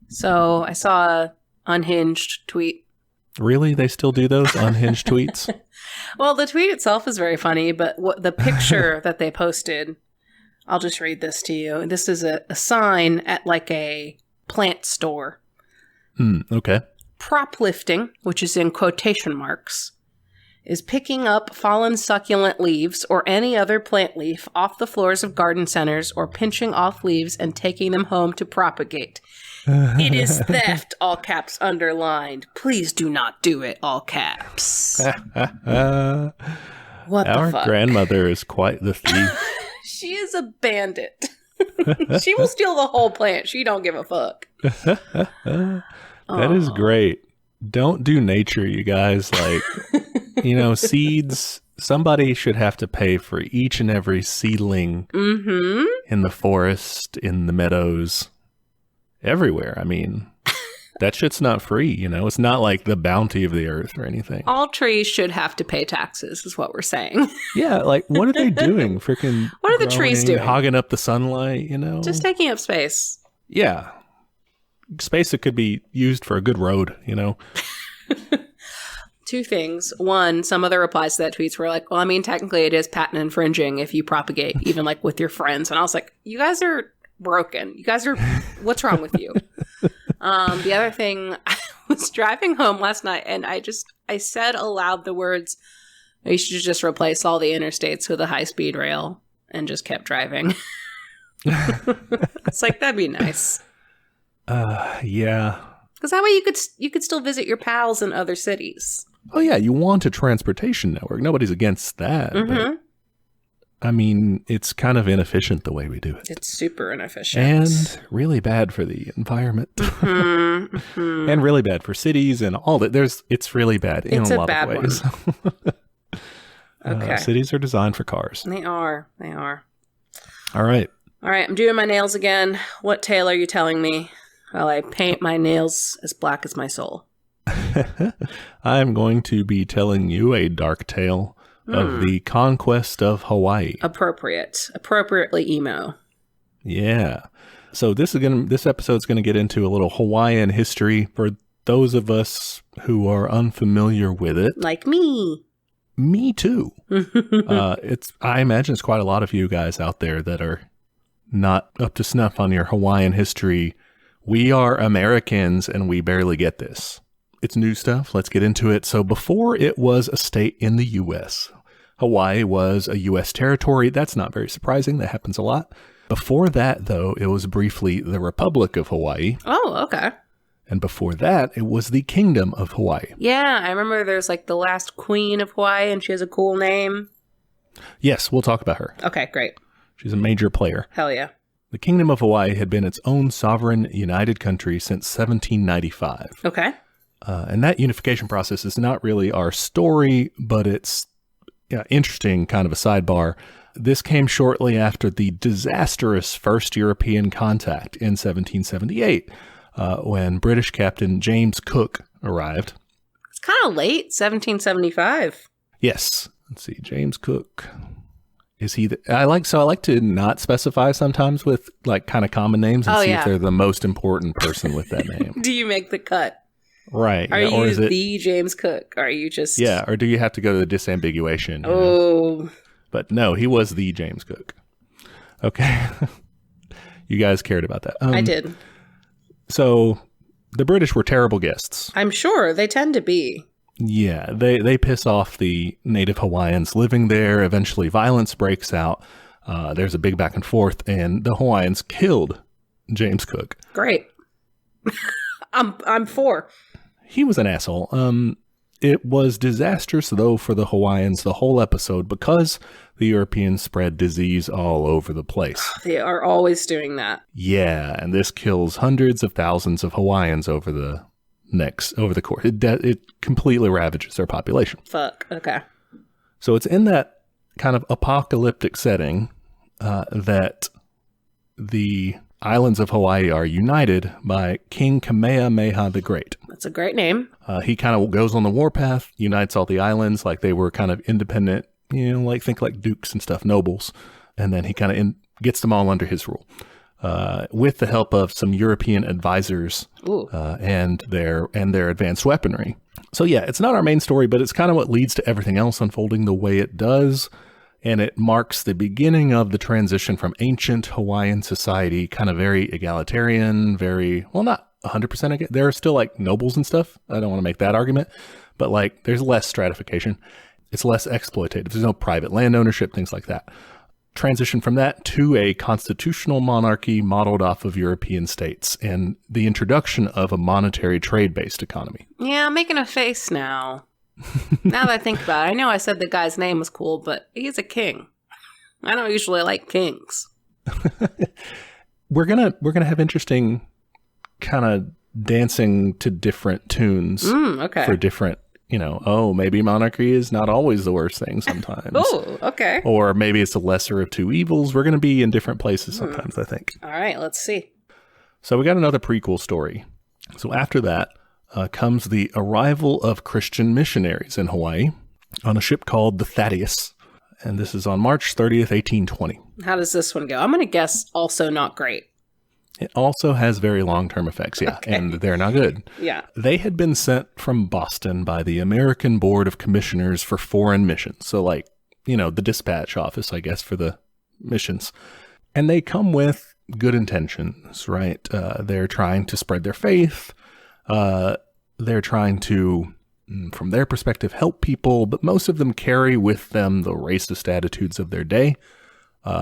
So I saw a unhinged tweet. Really? They still do those unhinged tweets? Well, the tweet itself is very funny, but the picture that they posted, I'll just read this to you. This is a sign at like a plant store. Okay. Prop lifting, which is in quotation marks, is picking up fallen succulent leaves or any other plant leaf off the floors of garden centers or pinching off leaves and taking them home to propagate. It is theft, all caps underlined. Please do not do it, all caps. What the fuck? Our grandmother is quite the thief. She is a bandit. She will steal the whole plant. She don't give a fuck. That is great. Don't do nature, you guys. Like, seeds. Somebody should have to pay for each and every seedling in the forest, in the meadows, everywhere. I mean, that shit's not free, It's not like the bounty of the earth or anything. All trees should have to pay taxes, is what we're saying. Yeah, like, what are they doing? Freaking what are the trees doing? Hogging up the sunlight, Just taking up space. Yeah. Space that could be used for a good road, Two things. One, some of the replies to that tweets were like, well, I mean, technically it is patent infringing if you propagate, even like with your friends. And I was like, you guys are broken. You guys are, what's wrong with you? The other thing, I was driving home last night and I said aloud the words, you should just replace all the interstates with a high-speed rail and just kept driving. It's like, that'd be nice. Yeah. Because that way you could still visit your pals in other cities. Oh yeah, you want a transportation network. Nobody's against that. But, I mean, it's kind of inefficient the way we do it. It's super inefficient. And really bad for the environment. And really bad for cities and all that. It's really bad in a lot of ways. Okay. Cities are designed for cars. They are. All right. I'm doing my nails again. What tale are you telling me? While I paint my nails as black as my soul. I'm going to be telling you a dark tale of the conquest of Hawaii. Appropriately emo. Yeah. So this episode's going to get into a little Hawaiian history for those of us who are unfamiliar with it. Like me. Me too. I imagine it's quite a lot of you guys out there that are not up to snuff on your Hawaiian history. We are Americans and we barely get this. It's new stuff. Let's get into it. So before it was a state in the U.S., Hawaii was a U.S. territory. That's not very surprising. That happens a lot. Before that, though, it was briefly the Republic of Hawaii. Oh, okay. And before that, it was the Kingdom of Hawaii. Yeah, I remember there's like the last queen of Hawaii and she has a cool name. Yes, we'll talk about her. Okay, great. She's a major player. Hell yeah. The Kingdom of Hawaii had been its own sovereign united country since 1795. Okay. And that unification process is not really our story, but it's interesting, kind of a sidebar. This came shortly after the disastrous first European contact in 1778, when British Captain James Cook arrived. It's kind of late, 1775. Yes. Let's see, James Cook. Is he I like to not specify sometimes with like kind of common names and if they're the most important person with that name. Do you make the cut? Right. Are you the James Cook? Are you just... Yeah, or do you have to go to the disambiguation? Oh. But no, he was the James Cook. Okay. You guys cared about that. I did. So the British were terrible guests. I'm sure. They tend to be. Yeah, they piss off the native Hawaiians living there. Eventually violence breaks out. There's a big back and forth, and the Hawaiians killed James Cook. Great. I'm for. He was an asshole. It was disastrous, though, for the Hawaiians the whole episode because the Europeans spread disease all over the place. They are always doing that. Yeah, and this kills hundreds of thousands of Hawaiians over the course. It completely ravages their population. Fuck. Okay. So it's in that kind of apocalyptic setting that the islands of Hawaii are united by King Kamehameha the Great. That's a great name. He kind of goes on the warpath, unites all the islands like they were kind of independent, think like dukes and stuff, nobles. And then he kind of gets them all under his rule. with the help of some European advisors and their advanced weaponry. So yeah, it's not our main story, but it's kind of what leads to everything else unfolding the way it does. And it marks the beginning of the transition from ancient Hawaiian society, kind of very egalitarian, not 100%. There are still like nobles and stuff. I don't want to make that argument, but like there's less stratification. It's less exploitative. There's no private land ownership, things like that. Transition from that to a constitutional monarchy modeled off of European states and the introduction of a monetary trade-based economy. Yeah, I'm making a face now. Now that I think about it, I know I said the guy's name was cool, but he's a king. I don't usually like kings. We're gonna have interesting kind of dancing to different tunes for different, maybe monarchy is not always the worst thing sometimes. Oh, okay. Or maybe it's the lesser of two evils. We're going to be in different places sometimes, I think. All right, let's see. So we got another prequel story. So after that comes the arrival of Christian missionaries in Hawaii on a ship called the Thaddeus. And this is on March 30th, 1820. How does this one go? I'm going to guess also not great. It also has very long-term effects, and they're not good. Yeah. They had been sent from Boston by the American Board of Commissioners for Foreign Missions. So like, the dispatch office, I guess, for the missions. And they come with good intentions, right? They're trying to spread their faith. They're trying to, from their perspective, help people, but most of them carry with them the racist attitudes of their day.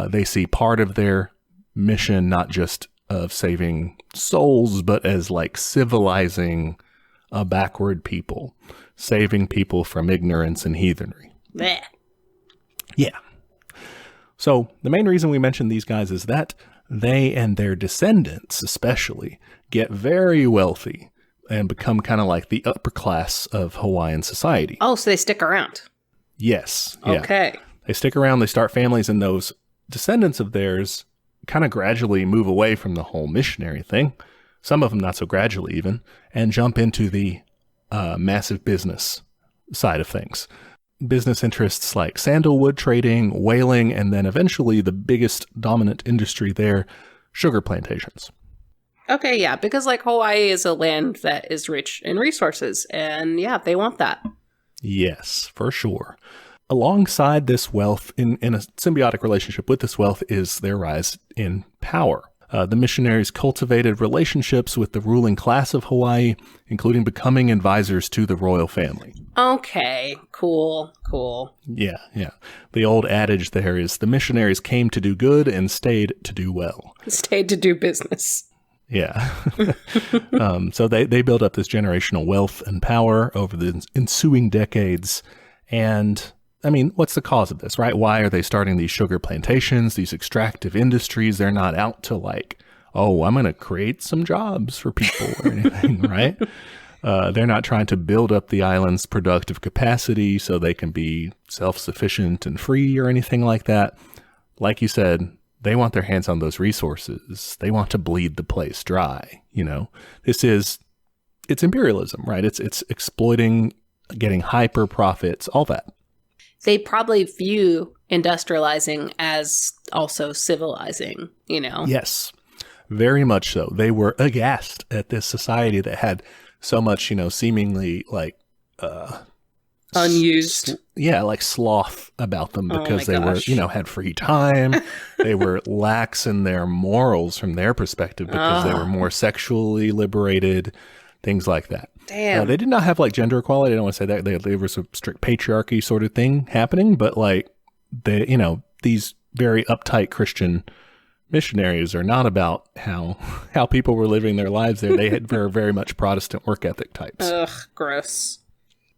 They see part of their mission not just of saving souls, but as like civilizing a backward people, saving people from ignorance and heathenry. Blech. Yeah. So the main reason we mention these guys is that they and their descendants especially get very wealthy and become kind of like the upper class of Hawaiian society. Oh, so they stick around. Yes. Yeah. Okay. They stick around, they start families, and those descendants of theirs kind of gradually move away from the whole missionary thing, some of them not so gradually even, and jump into the massive business side of things. Business interests like sandalwood trading, whaling, and then eventually the biggest dominant industry there, sugar plantations. Okay, yeah, because like Hawaii is a land that is rich in resources, and yeah, they want that. Yes, for sure. Alongside this wealth, in a symbiotic relationship with this wealth, is their rise in power. The missionaries cultivated relationships with the ruling class of Hawaii, including becoming advisors to the royal family. Okay, cool. Yeah. The old adage there is the missionaries came to do good and stayed to do well. Stayed to do business. Yeah. So they built up this generational wealth and power over the ensuing decades. And I mean, what's the cause of this, right? Why are they starting these sugar plantations, these extractive industries? They're not out to like, oh, I'm going to create some jobs for people or anything, right? They're not trying to build up the island's productive capacity so they can be self-sufficient and free or anything like that. Like you said, they want their hands on those resources. They want to bleed the place dry, It's imperialism, right? It's exploiting, getting hyper profits, all that. They probably view industrializing as also civilizing, Yes, very much so. They were aghast at this society that had so much, seemingly like unused. Like sloth about them because they were, had free time. They were lax in their morals from their perspective because they were more sexually liberated, things like that. Damn. They did not have like gender equality. I don't want to say that. There was a strict patriarchy sort of thing happening, but like these very uptight Christian missionaries are not about how people were living their lives there. They were very much Protestant work ethic types. Ugh, gross.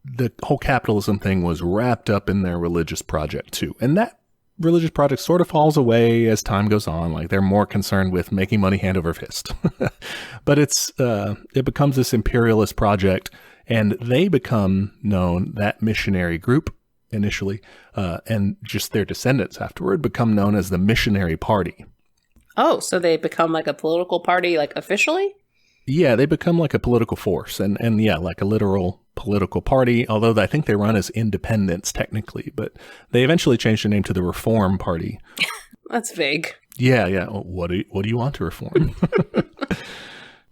The whole capitalism thing was wrapped up in their religious project too. And that religious project sort of falls away as time goes on. Like they're more concerned with making money hand over fist. But it becomes this imperialist project, and they become known, that missionary group initially, and just their descendants afterward become known as the Missionary Party. Oh, so they become like a political party, like officially? Yeah, they become like a political force and yeah, like a literal political party, although I think they run as independents technically, but they eventually changed their name to the Reform Party. That's vague. Yeah. What do you want to reform?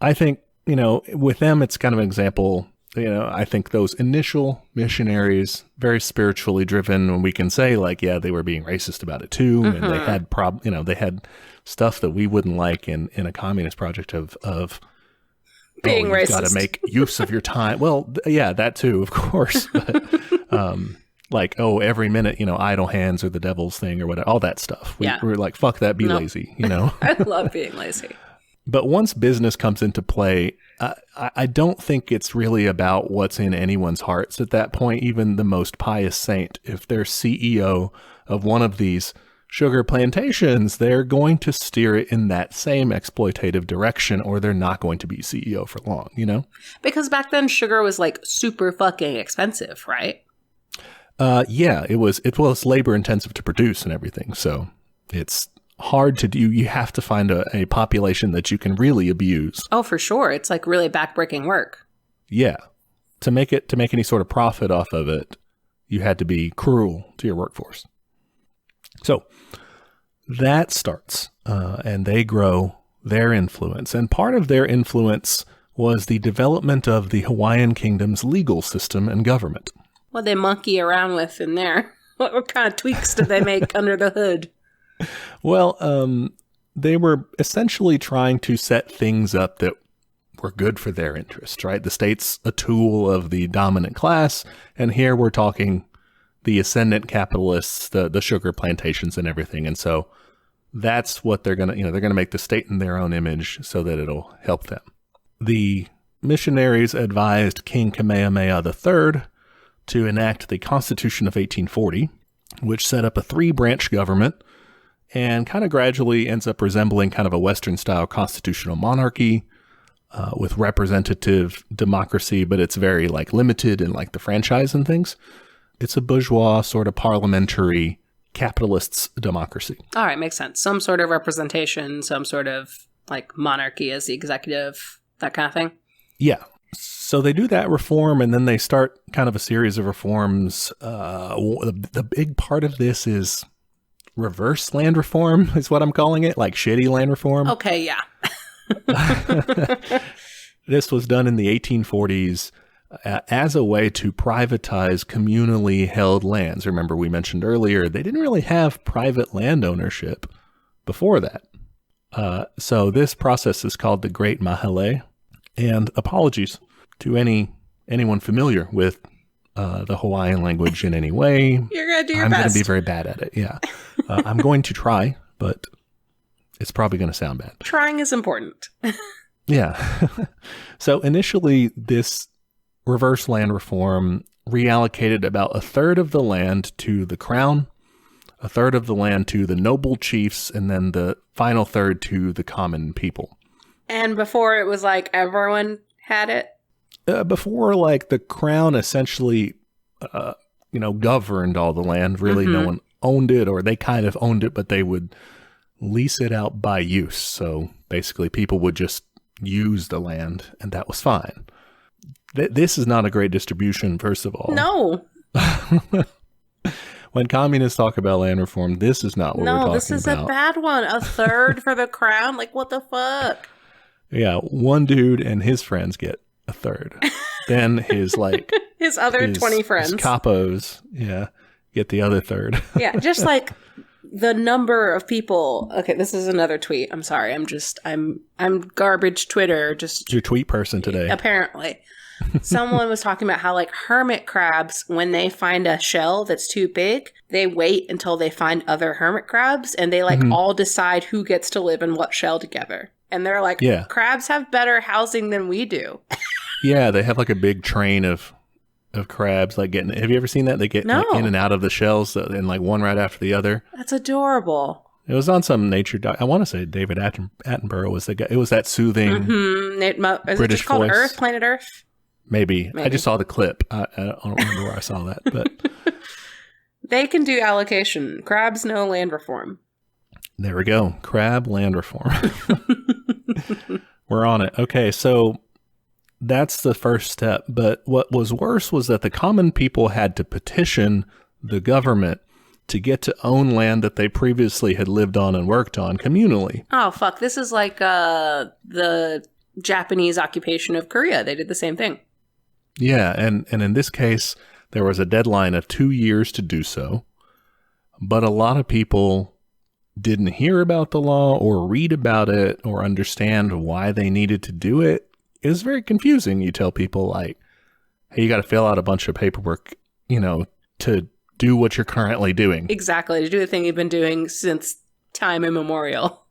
I think, with them, it's kind of an example. I think those initial missionaries, very spiritually driven, and we can say like, yeah, they were being racist about it too. Mm-hmm. And they had they had stuff that we wouldn't like in a communist project of being racist. You've got to make use of your time. Well, yeah, that too, of course. But, like, every minute, idle hands are the devil's thing or whatever, all that stuff. We're like, fuck that, be lazy, I love being lazy. But once business comes into play, I don't think it's really about what's in anyone's hearts at that point, even the most pious saint. If they're CEO of one of these sugar plantations, they're going to steer it in that same exploitative direction, or they're not going to be CEO for long, Because back then sugar was like super fucking expensive, right? Yeah, it was labor intensive to produce and everything. So it's hard to do. You have to find a population that you can really abuse. Oh, for sure. It's like really backbreaking work. Yeah. To make any sort of profit off of it, you had to be cruel to your workforce. So that starts, and they grow their influence. And part of their influence was the development of the Hawaiian Kingdom's legal system and government. What they monkey around with in there? What kind of tweaks did they make under the hood? Well, they were essentially trying to set things up that were good for their interests, right? The state's a tool of the dominant class, and here we're talking the ascendant capitalists, the sugar plantations and everything. And so that's what they're going to, they're going to make the state in their own image so that it'll help them. The missionaries advised King Kamehameha III to enact the Constitution of 1840, which set up a 3-branch government and kind of gradually ends up resembling kind of a Western-style constitutional monarchy with representative democracy, but it's very like limited in like the franchise and things. It's a bourgeois sort of parliamentary capitalists democracy. All right, makes sense. Some sort of representation, some sort of like monarchy as the executive, that kind of thing. Yeah. So they do that reform, and then they start kind of a series of reforms. The big part of this is reverse land reform, is what I'm calling it, like shitty land reform. Okay, yeah. This was done in the 1840s as a way to privatize communally held lands. Remember, we mentioned earlier, they didn't really have private land ownership before that. So this process is called the Great Mahele. And apologies to anyone familiar with the Hawaiian language in any way. You're going to do your best. I'm going to be very bad at it, yeah. I'm going to try, but it's probably going to sound bad. Trying is important. Yeah. So initially, this reverse land reform reallocated about 1/3 of the land to the crown, 1/3 of the land to the noble chiefs, and then the final third to the common people. And before it was like everyone had it? Before, like, the crown essentially, governed all the land. Really, no one owned it, or they kind of owned it, but they would lease it out by use. So basically, people would just use the land, and that was fine. This is not a great distribution, first of all. No. When communists talk about land reform, this is not what we're talking about. No, this is a bad one. 1/3 for the crown? Like, what the fuck? Yeah, one dude and his friends get 1/3. Then his his other 20 friends, his capos, get the other 1/3. Yeah, just like the number of people. Okay, this is another tweet. I'm sorry. I'm garbage Twitter. Just your tweet person today. Apparently, someone was talking about how like hermit crabs, when they find a shell that's too big, they wait until they find other hermit crabs, and they all decide who gets to live in what shell together. And they're like, crabs have better housing than we do. Yeah, they have like a big train of crabs have you ever seen that? They get like, in and out of the shells and like one right after the other. That's adorable. It was on some nature I want to say David Attenborough was the guy. It was that soothing Is British it just called voice. Earth, Planet Earth? Maybe. I just saw the clip. I don't remember where I saw that, but they can do allocation. Crabs know land reform. There we go. Crab land reform. We're on it. Okay, so that's the first step. But what was worse was that the common people had to petition the government to get to own land that they previously had lived on and worked on communally. Oh, fuck. This is like the Japanese occupation of Korea. They did the same thing. Yeah, and in this case, there was a deadline of 2 years to do so. But a lot of people didn't hear about the law or read about it or understand why they needed to do it. It was very confusing. You tell people, like, hey, you got to fill out a bunch of paperwork, to do what you're currently doing. Exactly. To do the thing you've been doing since time immemorial.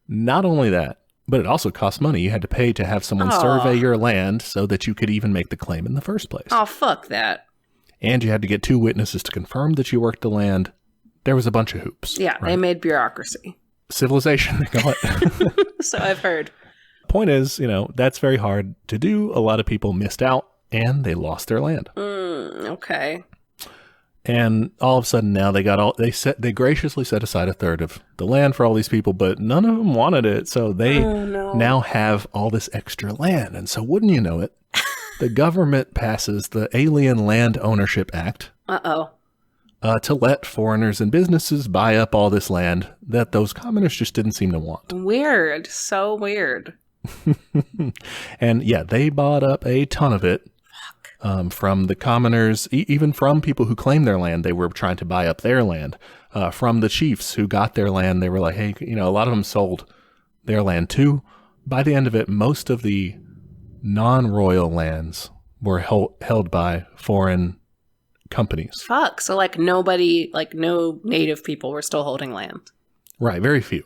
Not only that, but it also costs money. You had to pay to have someone survey your land so that you could even make the claim in the first place. Oh, fuck that. And you had to get 2 witnesses to confirm that you worked the land. There was a bunch of hoops. Yeah, right? They made bureaucracy. Civilization, they call it. So I've heard. Point is, that's very hard to do. A lot of people missed out and they lost their land. Okay. And all of a sudden now they graciously set aside a third of the land for all these people, but none of them wanted it. So they now have all this extra land. And so wouldn't you know it, the government passes the Alien Land Ownership Act. To let foreigners and businesses buy up all this land that those commoners just didn't seem to want. Weird. So weird. And yeah, they bought up a ton of it. From the commoners, even from people who claimed their land, they were trying to buy up their land. From the chiefs who got their land, they were like, hey, a lot of them sold their land too. By the end of it, most of the non-royal lands were held by foreign companies. Fuck. So nobody, no native people were still holding land. Right. Very few.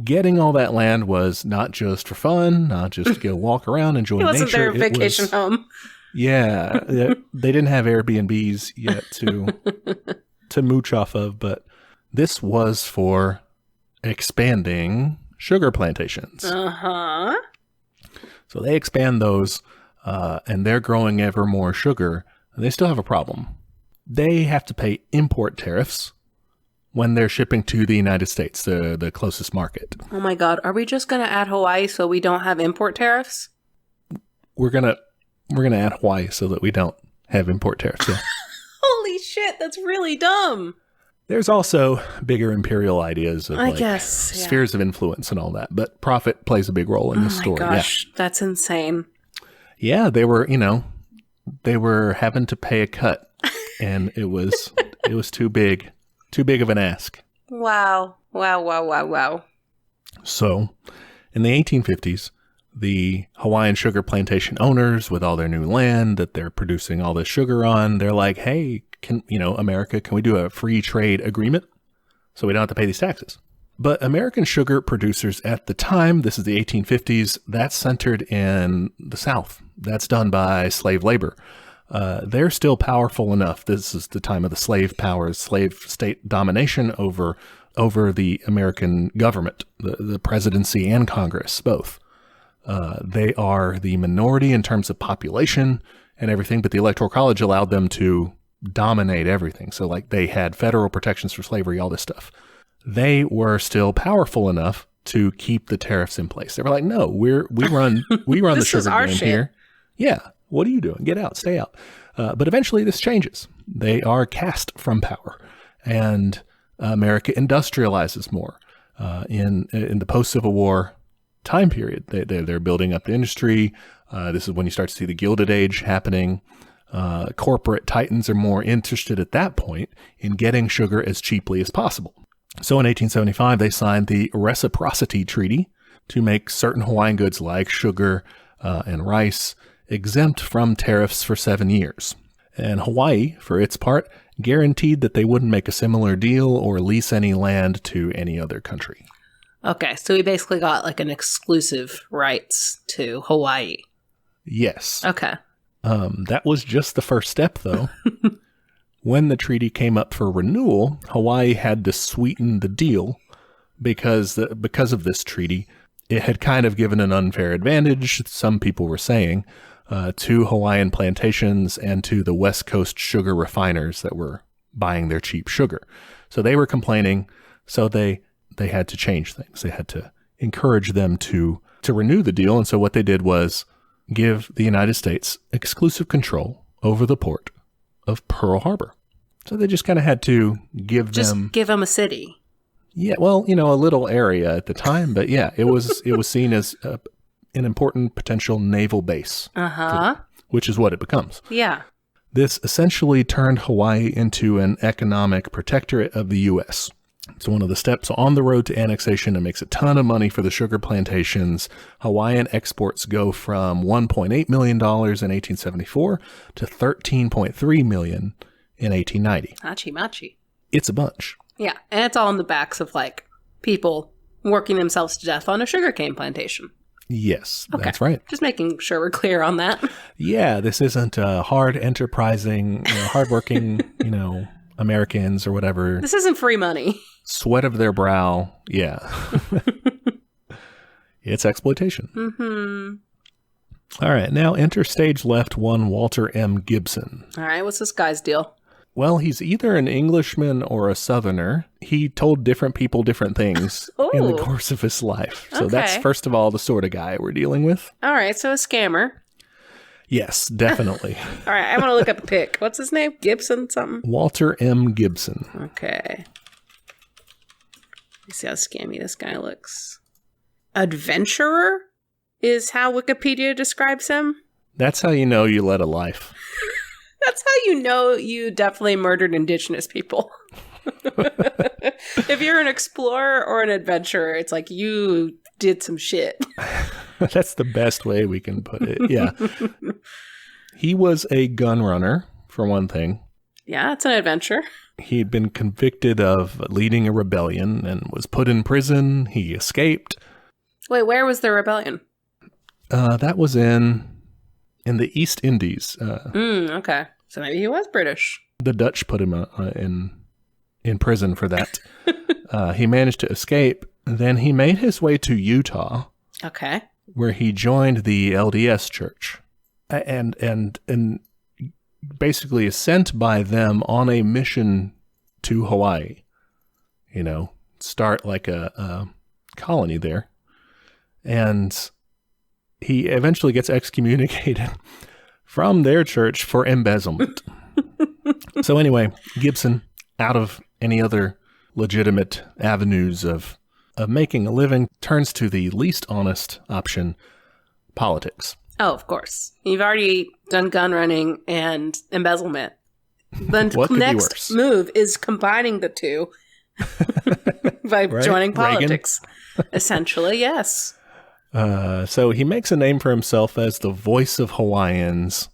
Getting all that land was not just for fun, not just to go walk around, enjoy nature. It wasn't their vacation home. Yeah, they didn't have Airbnbs yet to mooch off of, but this was for expanding sugar plantations. So they expand those, and they're growing ever more sugar, and they still have a problem. They have to pay import tariffs when they're shipping to the United States, the closest market. Oh my God, are we just going to add Hawaii so we don't have import tariffs? We're gonna add Hawaii so that we don't have import tariffs. Yeah. Holy shit, that's really dumb. There's also bigger imperial ideas of spheres of influence and all that, but profit plays a big role in this story. Oh my gosh, that's insane. Yeah, they were having to pay a cut, and it was too big of an ask. Wow. So, in the 1850s, the Hawaiian sugar plantation owners, with all their new land that they're producing all this sugar on, they're like, hey, America, can we do a free trade agreement so we don't have to pay these taxes? But American sugar producers at the time, this is the 1850s, that's centered in the South. That's done by slave labor. They're still powerful enough. This is the time of the slave powers, slave state domination over the American government, the presidency and Congress, both. They are the minority in terms of population and everything, but the Electoral College allowed them to dominate everything. So they had federal protections for slavery, all this stuff. They were still powerful enough to keep the tariffs in place. They were like, no, we run the sugar game here. Yeah. What are you doing? Get out, stay out. But eventually this changes. They are cast from power, and America industrializes more in the post-Civil War time period. They're building up the industry. This is when you start to see the Gilded Age happening. Corporate titans are more interested at that point in getting sugar as cheaply as possible. So in 1875, they signed the Reciprocity Treaty to make certain Hawaiian goods like sugar and rice exempt from tariffs for 7 years. And Hawaii, for its part, guaranteed that they wouldn't make a similar deal or lease any land to any other country. Okay, so we basically got an exclusive rights to Hawaii. Yes. Okay. That was just the first step, though. When the treaty came up for renewal, Hawaii had to sweeten the deal because of this treaty. It had kind of given an unfair advantage, some people were saying, to Hawaiian plantations and to the West Coast sugar refiners that were buying their cheap sugar. So they were complaining, so they had to change things. They had to encourage them to renew the deal. And so what they did was give the United States exclusive control over the port of Pearl Harbor. So they just kind of had to give them a city. Yeah, well, a little area at the time, but yeah, it was seen as an important potential naval base. Which is what it becomes. Yeah. This essentially turned Hawaii into an economic protectorate of the U.S. It's one of the steps on the road to annexation and makes a ton of money for the sugar plantations. Hawaiian exports go from $1.8 million in 1874 to $13.3 million in 1890. Machi. It's a bunch. Yeah, and it's all in the backs of, people working themselves to death on a sugarcane plantation. Yes, okay. That's right. Just making sure we're clear on that. Yeah, this isn't hard, enterprising, hardworking, Americans or whatever. This isn't free money. Sweat of their brow. Yeah. It's exploitation. Mm-hmm. All right, now enter stage left one Walter M. Gibson. All right, what's this guy's deal? Well, he's either an Englishman or a Southerner. He told different people different things in the course of his life. So that's, first of all, the sort of guy we're dealing with. All right, so a scammer. Yes, definitely. All right, I want to look up a pic. What's his name? Gibson something? Walter M. Gibson. Okay. Let's see how scammy this guy looks. Adventurer is how Wikipedia describes him. That's how you know you led a life. That's how you know you definitely murdered indigenous people. If you're an explorer or an adventurer, it's like you did some shit. That's the best way we can put it. Yeah. He was a gun runner, for one thing. Yeah, it's an adventure. He'd been convicted of leading a rebellion and was put in prison. He escaped. Wait, where was the rebellion? That was in the East Indies. Okay. So maybe he was British. The Dutch put him in prison for that. He managed to escape. Then he made his way to Utah. Okay. Where he joined the LDS Church, and basically is sent by them on a mission to Hawaii. Start like a colony there, and he eventually gets excommunicated from their church for embezzlement. So anyway, Gibson, out of any other legitimate avenues of making a living, turns to the least honest option, politics. Oh, of course. You've already done gun running and embezzlement. The next move is combining the two by joining politics. Essentially, yes. So he makes a name for himself as the voice of Hawaiians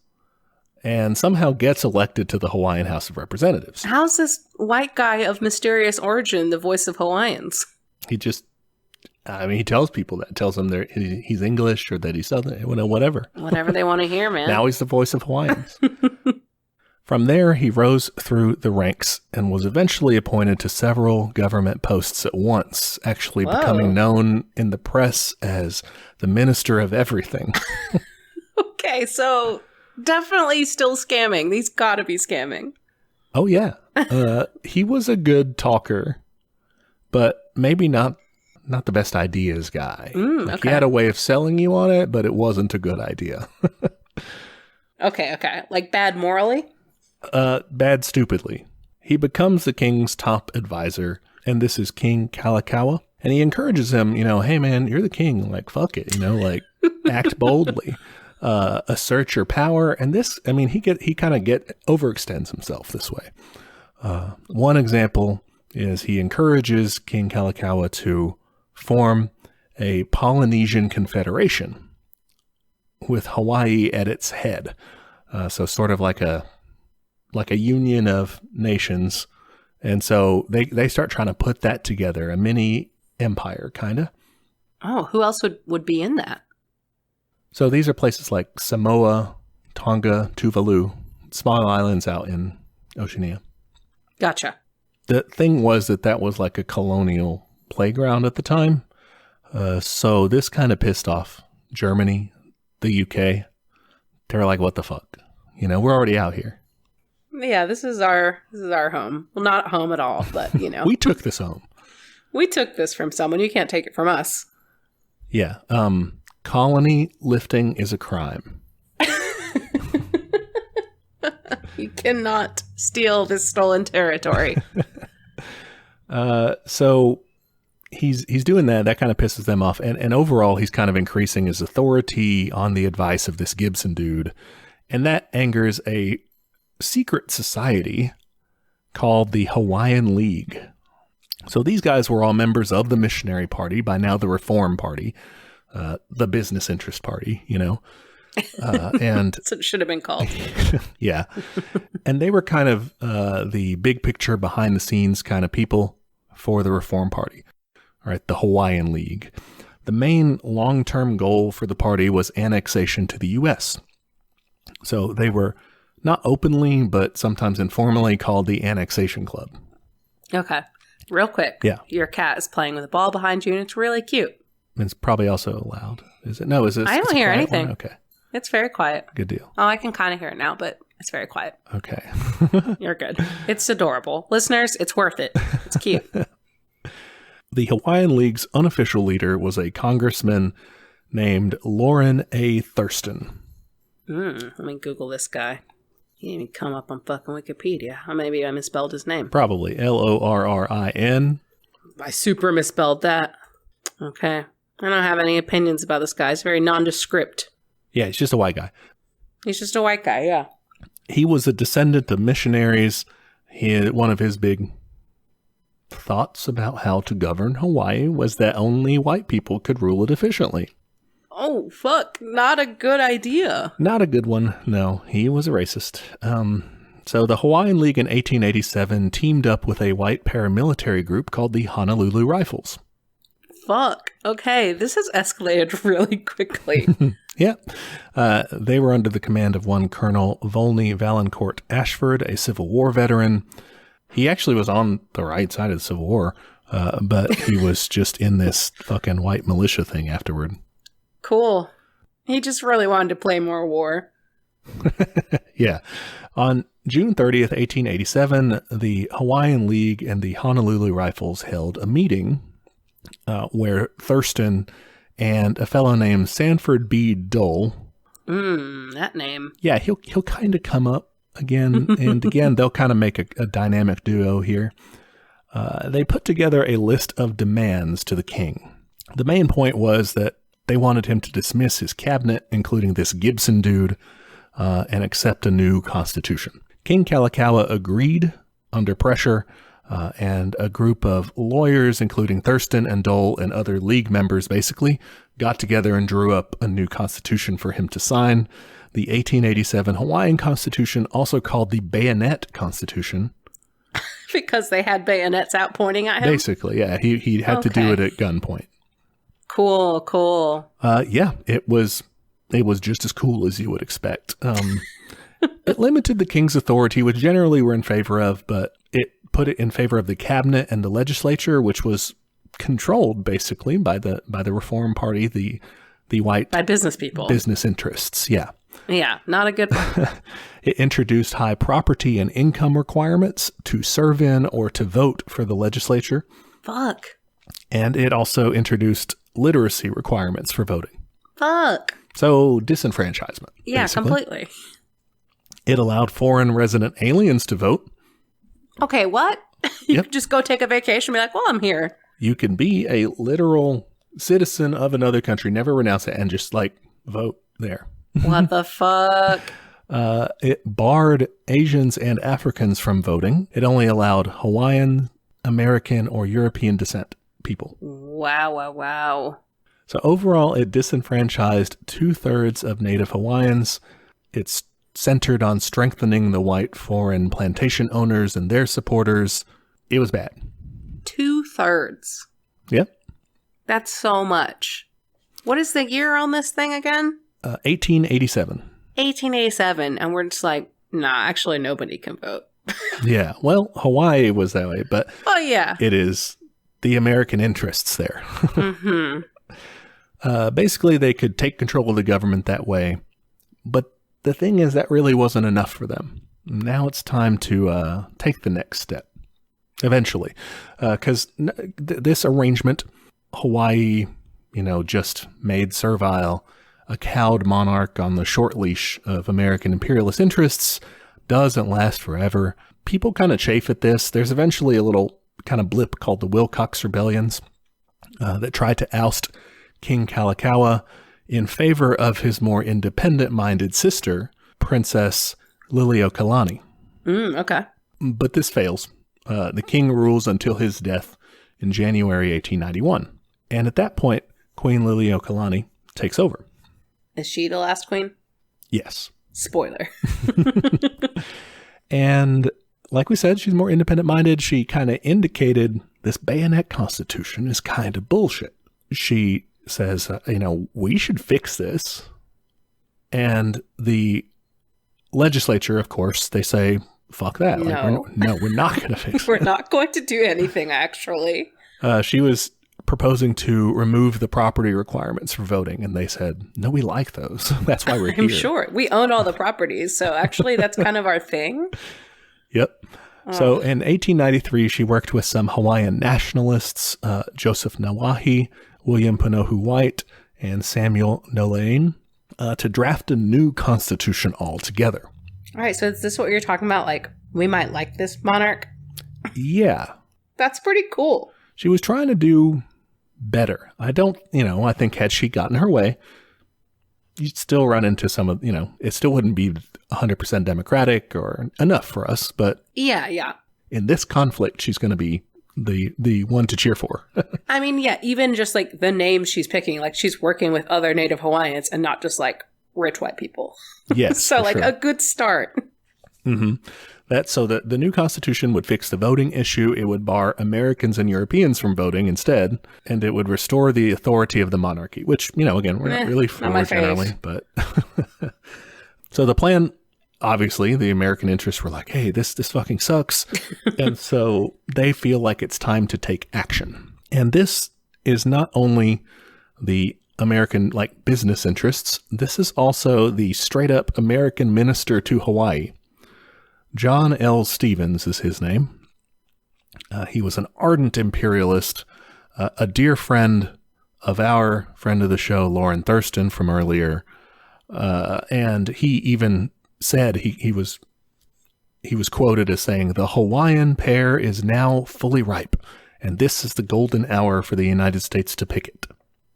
and somehow gets elected to the Hawaiian House of Representatives. How's this white guy of mysterious origin the voice of Hawaiians? He tells people that. Tells them he's English or that he's Southern, whatever. Whatever they want to hear, man. Now he's the voice of Hawaiians. From there, he rose through the ranks and was eventually appointed to several government posts at once, actually becoming known in the press as the Minister of Everything. Okay, so definitely still scamming. These gotta be scamming. Oh, yeah. He was a good talker, but maybe not the best ideas guy. He had a way of selling you on it, but it wasn't a good idea. Okay. Like bad morally? Bad stupidly. He becomes the king's top advisor, and this is King Kalakaua. And he encourages him, hey man, you're the king, fuck it, act boldly, assert your power. And this, he kind of overextends himself this way. One example is he encourages King Kalakaua to form a Polynesian confederation with Hawaii at its head. So sort of like a union of nations. And so they start trying to put that together, a mini empire, kind of. Oh, who else would be in that? So these are places like Samoa, Tonga, Tuvalu, small islands out in Oceania. Gotcha. The thing was that was like a colonial playground at the time. So this kind of pissed off Germany, the UK. They're like, what the fuck? We're already out here. Yeah, this is our home. Well, not home at all, but We took this home. We took this from someone. You can't take it from us. Yeah. Colony lifting is a crime. You cannot steal this stolen territory. So he's doing that. That kind of pisses them off. And overall, he's kind of increasing his authority on the advice of this Gibson dude. And that angers a secret society called the Hawaiian League. So these guys were all members of the Missionary Party, by now the Reform Party, the business interest party, you know. And that's what it should have been called. Yeah. And they were kind of the big picture, behind the scenes kind of people for the Reform Party, right? The Hawaiian League. The main long-term goal for the party was annexation to the U.S. So they were not openly, but sometimes informally called the Annexation Club. Okay. Real quick. Yeah. Your cat is playing with a ball behind you, and it's really cute. It's probably also loud. Is it? No, is it? I don't hear anything. One? Okay. It's very quiet. Good deal. Oh, I can kind of hear it now, but it's very quiet. Okay. You're good. It's adorable. Listeners, it's worth it. It's cute. The Hawaiian League's unofficial leader was a congressman named Loren A. Thurston. Let me Google this guy. He didn't even come up on fucking Wikipedia. Or maybe I misspelled his name. Probably. Lorrin. I super misspelled that. Okay. I don't have any opinions about this guy. He's very nondescript. Yeah, he's just a white guy. He's just a white guy, yeah. He was a descendant of missionaries. One of his big thoughts about how to govern Hawaii was that only white people could rule it efficiently. Oh, fuck. Not a good idea. Not a good one. No, he was a racist. So the Hawaiian League in 1887 teamed up with a white paramilitary group called the Honolulu Rifles. Fuck. Okay, this has escalated really quickly. Yeah. They were under the command of one Colonel Volney Valancourt Ashford, a Civil War veteran. He actually was on the right side of the Civil War, but he was just in this fucking white militia thing afterward. Cool. He just really wanted to play more war. Yeah. On June 30th, 1887, the Hawaiian League and the Honolulu Rifles held a meeting where Thurston and a fellow named Sanford B. Dole. That name. Yeah, he'll kind of come up again and again. They'll kind of make a dynamic duo here. They put together a list of demands to the king. The main point was that they wanted him to dismiss his cabinet, including this Gibson dude, and accept a new constitution. King Kalakaua agreed under pressure, and a group of lawyers, including Thurston and Dole and other league members, basically got together and drew up a new constitution for him to sign. The 1887 Hawaiian Constitution, also called the Bayonet Constitution. Because they had bayonets out pointing at him? Basically, yeah. He had to do it at gunpoint. Cool. Yeah, it was just as cool as you would expect. It limited the king's authority, which generally we're in favor of, but it put it in favor of the cabinet and the legislature, which was controlled basically by the Reform Party, the white by business people, business interests. Yeah, not a good one. It introduced high property and income requirements to serve in or to vote for the legislature. Fuck. And it also introduced literacy requirements for voting. Fuck. So disenfranchisement. Yeah, basically. Completely. It allowed foreign resident aliens to vote. Okay, what? You could just go take a vacation and be like, well, I'm here. You can be a literal citizen of another country, never renounce it, and just vote there. What the fuck? It barred Asians and Africans from voting. It only allowed Hawaiian, American, or European descent people. Wow. So overall, it disenfranchised 2/3 of native Hawaiians. It's centered on strengthening the white foreign plantation owners and their supporters. It was bad. 2/3. Yep. That's so much. What is the year on this thing again? 1887. 1887. And we're just like, nah, actually nobody can vote. Yeah. Well, Hawaii was that way, but oh yeah, it is the American interests there. Mm-hmm. Basically, they could take control of the government that way. But the thing is, that really wasn't enough for them. Now it's time to take the next step, eventually. Because this arrangement, Hawaii, just made servile a cowed monarch on the short leash of American imperialist interests, doesn't last forever. people kind of chafe at this. There's eventually a little kind of blip called the Wilcox Rebellions that tried to oust King Kalakaua in favor of his more independent-minded sister, Princess Liliuokalani. Okay. But this fails. The king rules until his death in January 1891. And at that point, Queen Liliuokalani takes over. Is she the last queen? Yes. Spoiler. And like we said, she's more independent-minded. She kind of indicated this bayonet constitution is kind of bullshit. She says, we should fix this. And the legislature, of course, they say, fuck that. No. We're not going to fix it. We're not going to do anything, actually. She was proposing to remove the property requirements for voting, and they said, no, we like those. That's why we're here. I'm sure. We own all the properties, so actually that's kind of our thing. Yep. So in 1893, she worked with some Hawaiian nationalists, Joseph Nawahi, William Panohu White, and Samuel Nolaine, to draft a new constitution altogether. All right, so is this what you're talking about? Like, we might like this monarch? Yeah. That's pretty cool. She was trying to do better. I think had she gotten her way, you'd still run into some of, it still wouldn't be 100% democratic or enough for us. But yeah. In this conflict, she's going to be the one to cheer for. I mean, yeah, even just like the names she's picking, like she's working with other Native Hawaiians and not just like rich white people. Yes. So like sure. a good start. Mm-hmm. So the new constitution would fix the voting issue. It would bar Americans and Europeans from voting instead, and it would restore the authority of the monarchy, which, again, we're not really for generally, but so the plan, obviously, the American interests were like, hey, this fucking sucks. And so they feel like it's time to take action. And this is not only the American business interests, this is also the straight up American minister to Hawaii. John L. Stevens is his name. He was an ardent imperialist, a dear friend of our friend of the show, Lauren Thurston, from earlier. And he even said he was quoted as saying, "The Hawaiian pear is now fully ripe, and this is the golden hour for the United States to pick it."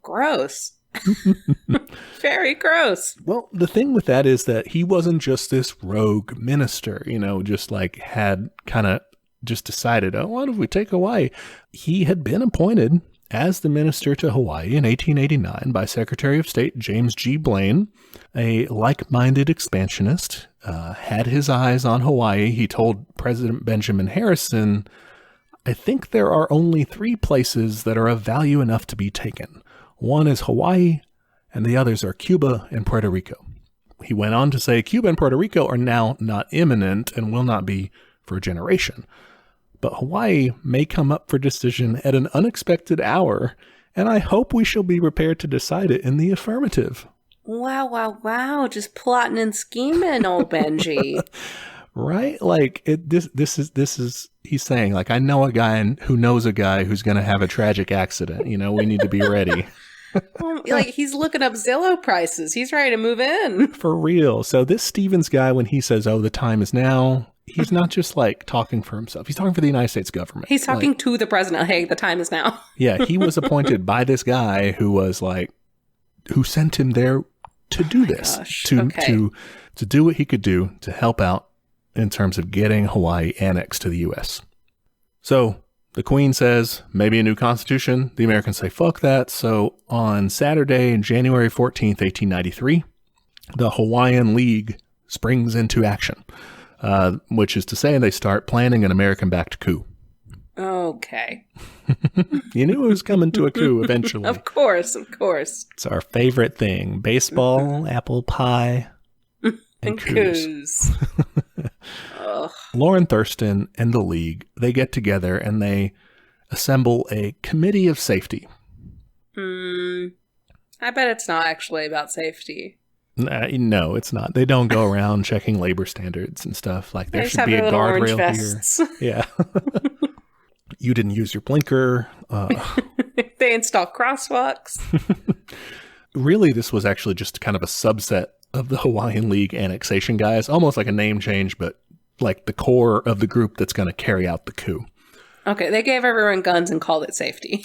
Gross. Very gross. Well, the thing with that is that he wasn't just this rogue minister, just had kind of just decided, oh, what if we take Hawaii? He had been appointed as the minister to Hawaii in 1889 by Secretary of State James G. Blaine, a like-minded expansionist, had his eyes on Hawaii. He told President Benjamin Harrison, I think there are only 3 places that are of value enough to be taken. One is Hawaii, and the others are Cuba and Puerto Rico. He went on to say Cuba and Puerto Rico are now not imminent and will not be for a generation. But Hawaii may come up for decision at an unexpected hour, and I hope we shall be prepared to decide it in the affirmative. Wow. Just plotting and scheming, old Benji. Right? This is he's saying, I know a guy who knows a guy who's going to have a tragic accident. We need to be ready. He's looking up Zillow prices. He's ready to move in. For real. So this Stevens guy, when he says, oh, the time is now, he's not just talking for himself. He's talking for the United States government. He's talking to the president. Hey, the time is now. Yeah, he was appointed by this guy who was who sent him there to do this, to do what he could do to help out in terms of getting Hawaii annexed to the U.S. So the Queen says, maybe a new constitution. The Americans say, fuck that. So on Saturday, January 14th, 1893, the Hawaiian League springs into action, which is to say they start planning an American-backed coup. Okay. You knew it was coming to a coup eventually. Of course. It's our favorite thing. Baseball, apple pie, and coups. Lauren Thurston and the League, they get together and they assemble a committee of safety. I bet it's not actually about safety. No, it's not. They don't go around checking labor standards and stuff. There should be a guardrail here. Yeah. You didn't use your blinker. They install crosswalks. Really, this was actually just kind of a subset of the Hawaiian League annexation guys, almost like a name change, but like the core of the group that's going to carry out the coup. Okay, they gave everyone guns and called it safety.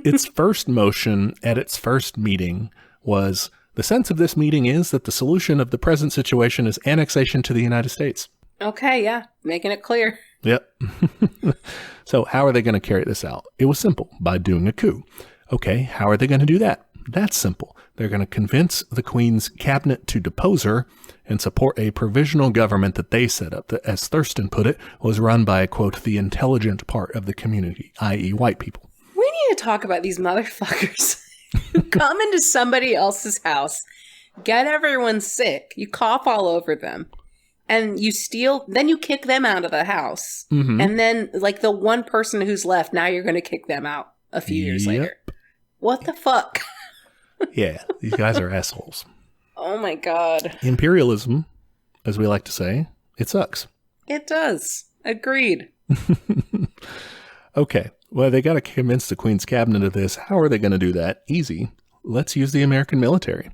Its first motion at its first meeting was, the sense of this meeting is that the solution of the present situation is annexation to the United States. Okay, yeah, making it clear. Yep. So how are they going to carry this out? It was simple, by doing a coup. Okay, how are they going to do that? That's simple. They're going to convince the Queen's cabinet to depose her and support a provisional government that they set up that, as Thurston put it, was run by, quote, the intelligent part of the community, i.e. white people. We need to talk about these motherfuckers who come into somebody else's house, get everyone sick, you cough all over them, and you steal, then you kick them out of the house. Mm-hmm. And then, like, the one person who's left, now you're going to kick them out a few years later. What the fuck? Yeah, these guys are assholes. Oh my God. Imperialism, as we like to say, it sucks. It does. Agreed. Okay, well, they got to convince the Queen's cabinet of this. How are they going to do that? Easy. Let's use the American military.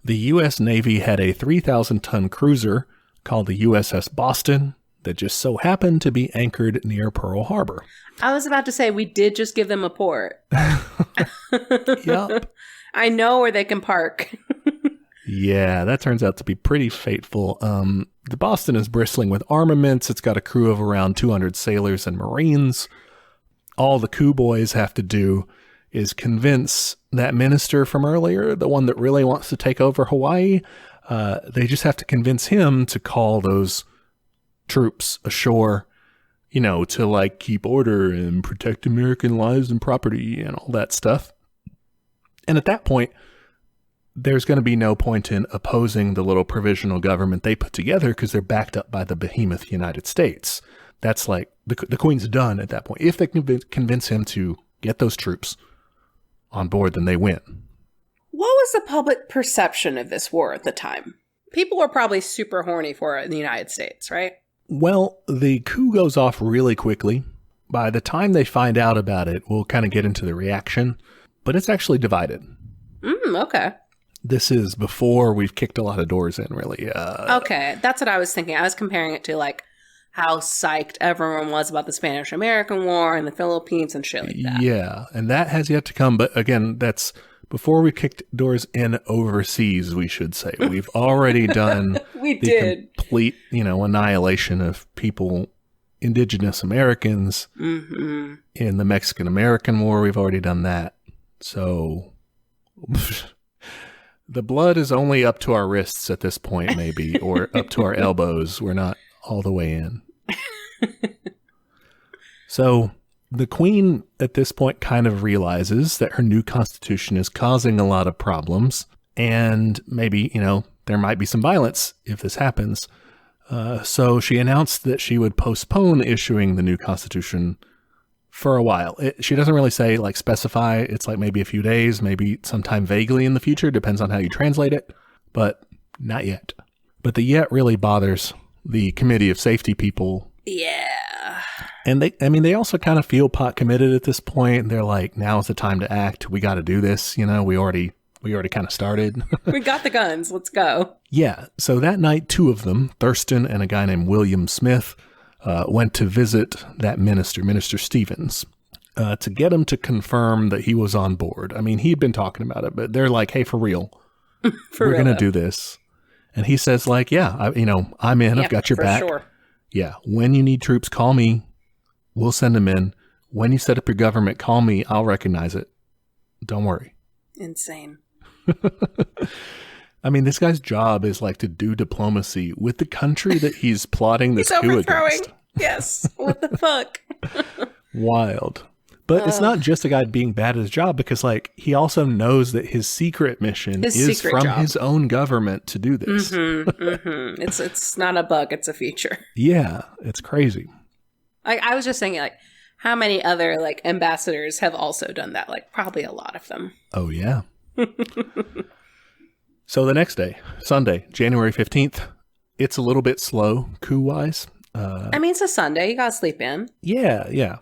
The U.S. Navy had a 3,000-ton cruiser called the USS Boston that just so happened to be anchored near Pearl Harbor. I was about to say, we did just give them a port. Yep. I know where they can park. Yeah, that turns out to be pretty fateful. The Boston is bristling with armaments. It's got a crew of around 200 sailors and Marines. All the coup boys have to do is convince that minister from earlier, the one that really wants to take over Hawaii. They just have to convince him to call those troops ashore, you know, to like keep order and protect American lives and property and all that stuff. And at that point, there's going to be no point in opposing the little provisional government they put together because they're backed up by the behemoth United States. That's like, the Queen's done at that point. If they can convince him to get those troops on board, then they win. What was the public perception of this war at the time? People were probably super horny for it in the United States, right? Well, the coup goes off really quickly. By the time they find out about it, we'll kind of get into the reaction, but it's actually divided. Okay. This is before we've kicked a lot of doors in, really. Okay, that's what I was thinking. I was comparing it to, like, how psyched everyone was about the Spanish-American War and the Philippines and shit like that. Yeah, and that has yet to come. But again, that's before we kicked doors in overseas, we should say. We've already done complete, annihilation of people, indigenous Americans. Mm-hmm. In the Mexican-American War, we've already done that. So the blood is only up to our wrists at this point, maybe, or up to our elbows. We're not all the way in. So the Queen at this point kind of realizes that her new constitution is causing a lot of problems, and maybe, there might be some violence if this happens. So she announced that she would postpone issuing the new constitution for a while. She doesn't really say, specify. It's like maybe a few days, maybe sometime vaguely in the future, depends on how you translate it, but not yet. But the yet really bothers the Committee of Safety people. Yeah. And they also kind of feel pot committed at this point. They're like, now's the time to act. We got to do this. We already kind of started. We got the guns. Let's go. Yeah. So that night, two of them, Thurston and a guy named William Smith, went to visit that Minister Stevens, to get him to confirm that he was on board. I mean, he'd been talking about it, but they're like, hey, for real, we're going to do this. And he says, yeah, I'm in. I've got your back. Sure. Yeah. When you need troops, call me. We'll send them in. When you set up your government, call me. I'll recognize it. Don't worry. Insane. I mean, this guy's job is to do diplomacy with the country that he's plotting this coup against. Yes. What the fuck? Wild. But it's not just a guy being bad at his job, because he also knows that his secret mission is from his own government to do this. Mm-hmm, mm-hmm. It's not a bug, it's a feature. Yeah, it's crazy. I was just thinking, how many other ambassadors have also done that? Probably a lot of them. Oh yeah. So the next day, Sunday, January 15th, it's a little bit slow coup-wise. It's a Sunday. You got to sleep in. Yeah.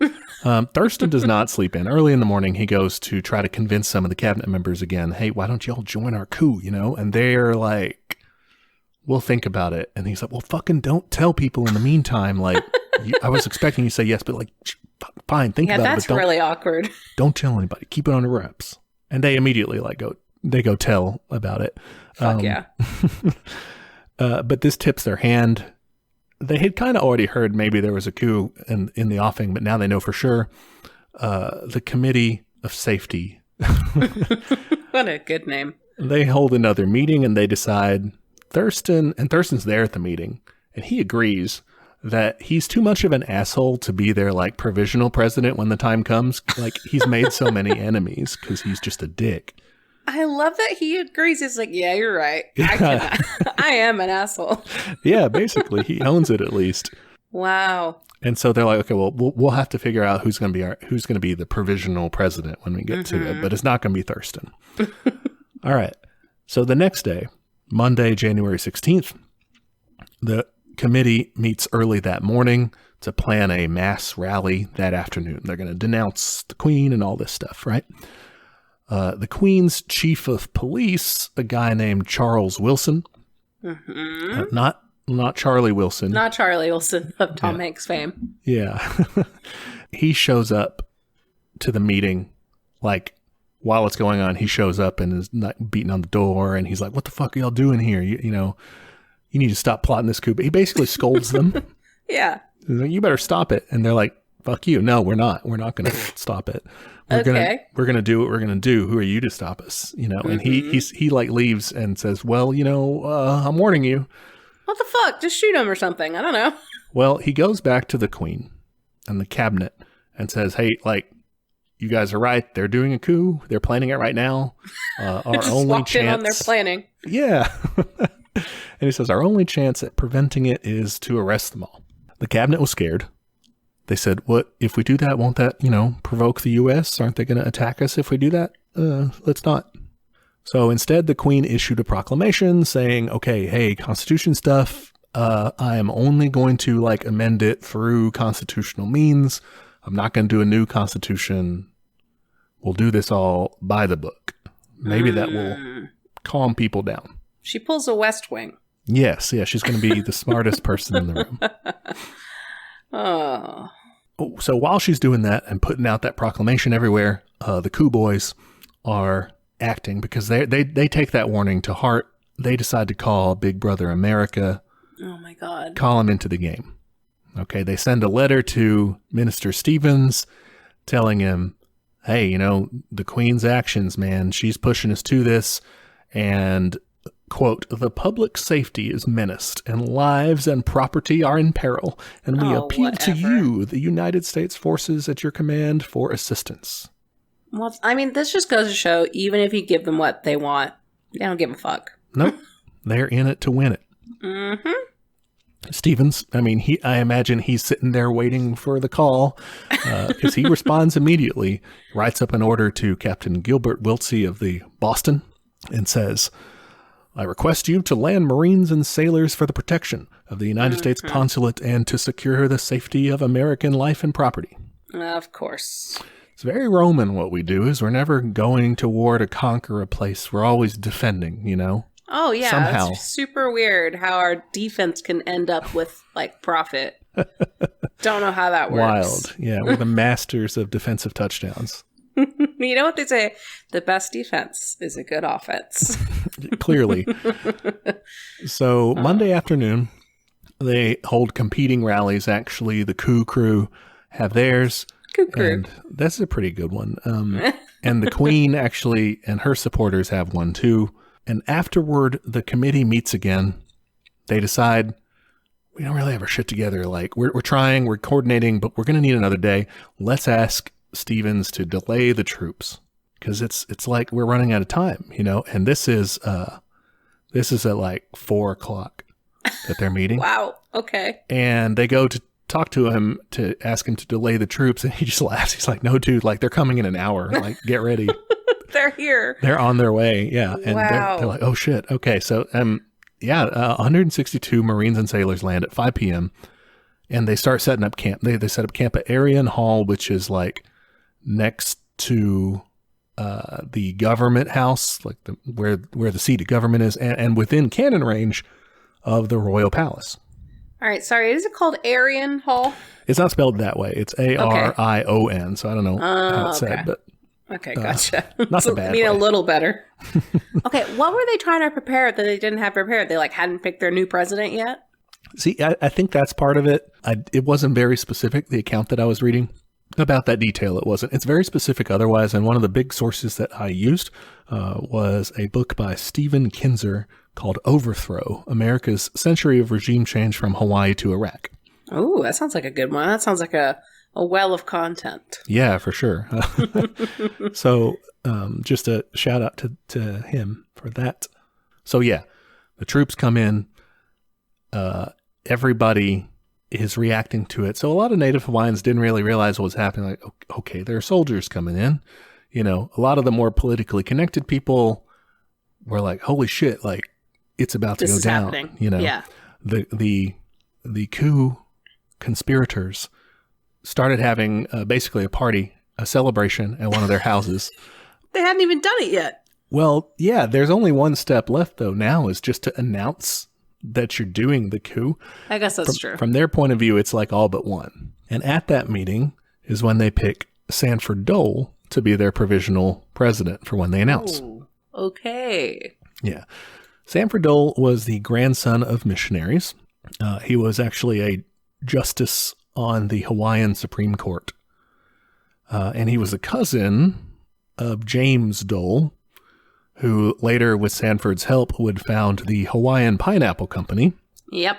Thurston does not sleep in. Early in the morning, he goes to try to convince some of the cabinet members again, hey, why don't y'all join our coup, And they're like, we'll think about it. And he's like, well, fucking don't tell people in the meantime. Like, I was expecting you to say yes, but like, fine, think about it. Yeah, that's really awkward. Don't tell anybody. Keep it under wraps. And they immediately go tell about it. Fuck yeah. But this tips their hand. They had kind of already heard maybe there was a coup in the offing, but now they know for sure. The Committee of Safety. What a good name. They hold another meeting and they decide Thurston's there at the meeting, and he agrees that he's too much of an asshole to be their like provisional president when the time comes. Like, he's made so many enemies because he's just a dick. I love that he agrees. He's like, yeah, you're right. I am an asshole. Yeah, basically, he owns it at least. Wow. And so they're like, okay, well, we'll have to figure out who's going to be the provisional president when we get to it, but it's not going to be Thurston. All right. So the next day, Monday, January 16th, the committee meets early that morning to plan a mass rally that afternoon. They're going to denounce the Queen and all this stuff, right? The Queen's chief of police, a guy named Charles Wilson, not Charlie Wilson. Not Charlie Wilson of Tom Hanks fame. Yeah. He shows up to the meeting, like, while it's going on, he shows up and is not beating on the door, and he's like, what the fuck are y'all doing here? You know, you need to stop plotting this coup. But he basically scolds them. Yeah. He's like, you better stop it. And they're like, fuck you. No, we're not. We're not going to stop it. We're going to do what we're going to do. Who are you to stop us? You know, and he like leaves and says, well, you know, I'm warning you. What the fuck? Just shoot him or something. I don't know. Well, he goes back to the Queen and the cabinet and says, hey, like, you guys are right. They're doing a coup. They're planning it right now. Our just only walked chance. in on their planning. Yeah. And he says, our only chance at preventing it is to arrest them all. The cabinet was scared. They said, what, if we do that, won't that, you know, provoke the U.S.? Aren't they going to attack us if we do that? Let's not. So instead, the Queen issued a proclamation saying, okay, hey, Constitution stuff, I am only going to like amend it through constitutional means. I'm not going to do a new constitution. We'll do this all by the book. Maybe that will calm people down. She pulls a West Wing. Yes. Yeah. She's going to be the smartest person in the room. Oh. So while she's doing that and putting out that proclamation everywhere, the coup boys are acting because they take that warning to heart. They decide to call Big Brother America. Oh my God. Call him into the game. Okay, they send a letter to Minister Stevens telling him, hey, you know, the Queen's actions, man, she's pushing us to this, and, quote, the public safety is menaced, and lives and property are in peril, and we appeal to you, the United States forces at your command, for assistance. Well, I mean, this just goes to show, even if you give them what they want, they don't give a fuck. Nope. They're in it to win it. Mm-hmm. Stevens, I mean, I imagine he's sitting there waiting for the call because he responds immediately, writes up an order to Captain Gilbert Wiltsey of the Boston and says, I request you to land Marines and sailors for the protection of the United States consulate and to secure the safety of American life and property. Of course. It's very Roman what we do is we're never going to war to conquer a place. We're always defending, you know? Oh, yeah. Somehow. It's super weird how our defense can end up with, like, profit. Don't know how that works. Wild. Yeah, we're the masters of defensive touchdowns. You know what they say? The best defense is a good offense. Clearly. So Monday afternoon, they hold competing rallies. Actually, the coup crew have theirs. Coup crew. And that's a pretty good one. And the Queen actually and her supporters have one too. And afterward, the committee meets again. They decide, we don't really have our shit together. Like, we're trying, we're coordinating, but we're going to need another day. Let's ask Stevens to delay the troops. Because it's like we're running out of time, you know? And this is at like 4:00 that they're meeting. Wow. Okay. And they go to talk to him to ask him to delay the troops. And he just laughs. He's like, no, dude, like they're coming in an hour. Like, get ready. They're here. They're on their way. Yeah. And wow. they're like, oh shit. Okay. So, 162 Marines and sailors land at 5 p.m. and they start setting up camp. They set up camp at Arion Hall, which is like next to the government house, like where the seat of government is, and within cannon range of the royal palace. All right, sorry, is it called Arion Hall? It's not spelled that way. It's Arion, so I don't know how it's said, but okay, gotcha. Not the bad way. A little better. Okay, what were they trying to prepare that they didn't have prepared? They hadn't picked their new president yet? See, I think that's part of it. It wasn't very specific, the account that I was reading about that detail. It wasn't. It's very specific otherwise, and one of the big sources that I used was a book by Stephen Kinzer called Overthrow, America's Century of Regime Change from Hawaii to Iraq. Oh, that sounds like a good one. That sounds like a well of content. Yeah, for sure. So just a shout out to him for that. So yeah, the troops come in. Everybody is reacting to it. So a lot of Native Hawaiians didn't really realize what was happening. Like, okay, there are soldiers coming in. A lot of the more politically connected people were like, holy shit, like it's about to go down. Happening. Yeah. The coup conspirators started having basically a party, a celebration at one of their houses. They hadn't even done it yet. Well, yeah, there's only one step left though now is just to announce that you're doing the coup. I guess that's true. From their point of view, it's like all but one. And at that meeting is when they pick Sanford Dole to be their provisional president for when they announce. Ooh, okay. Yeah. Sanford Dole was the grandson of missionaries. He was actually a justice on the Hawaiian Supreme Court. And he was a cousin of James Dole, who later, with Sanford's help, would found the Hawaiian Pineapple Company. Yep.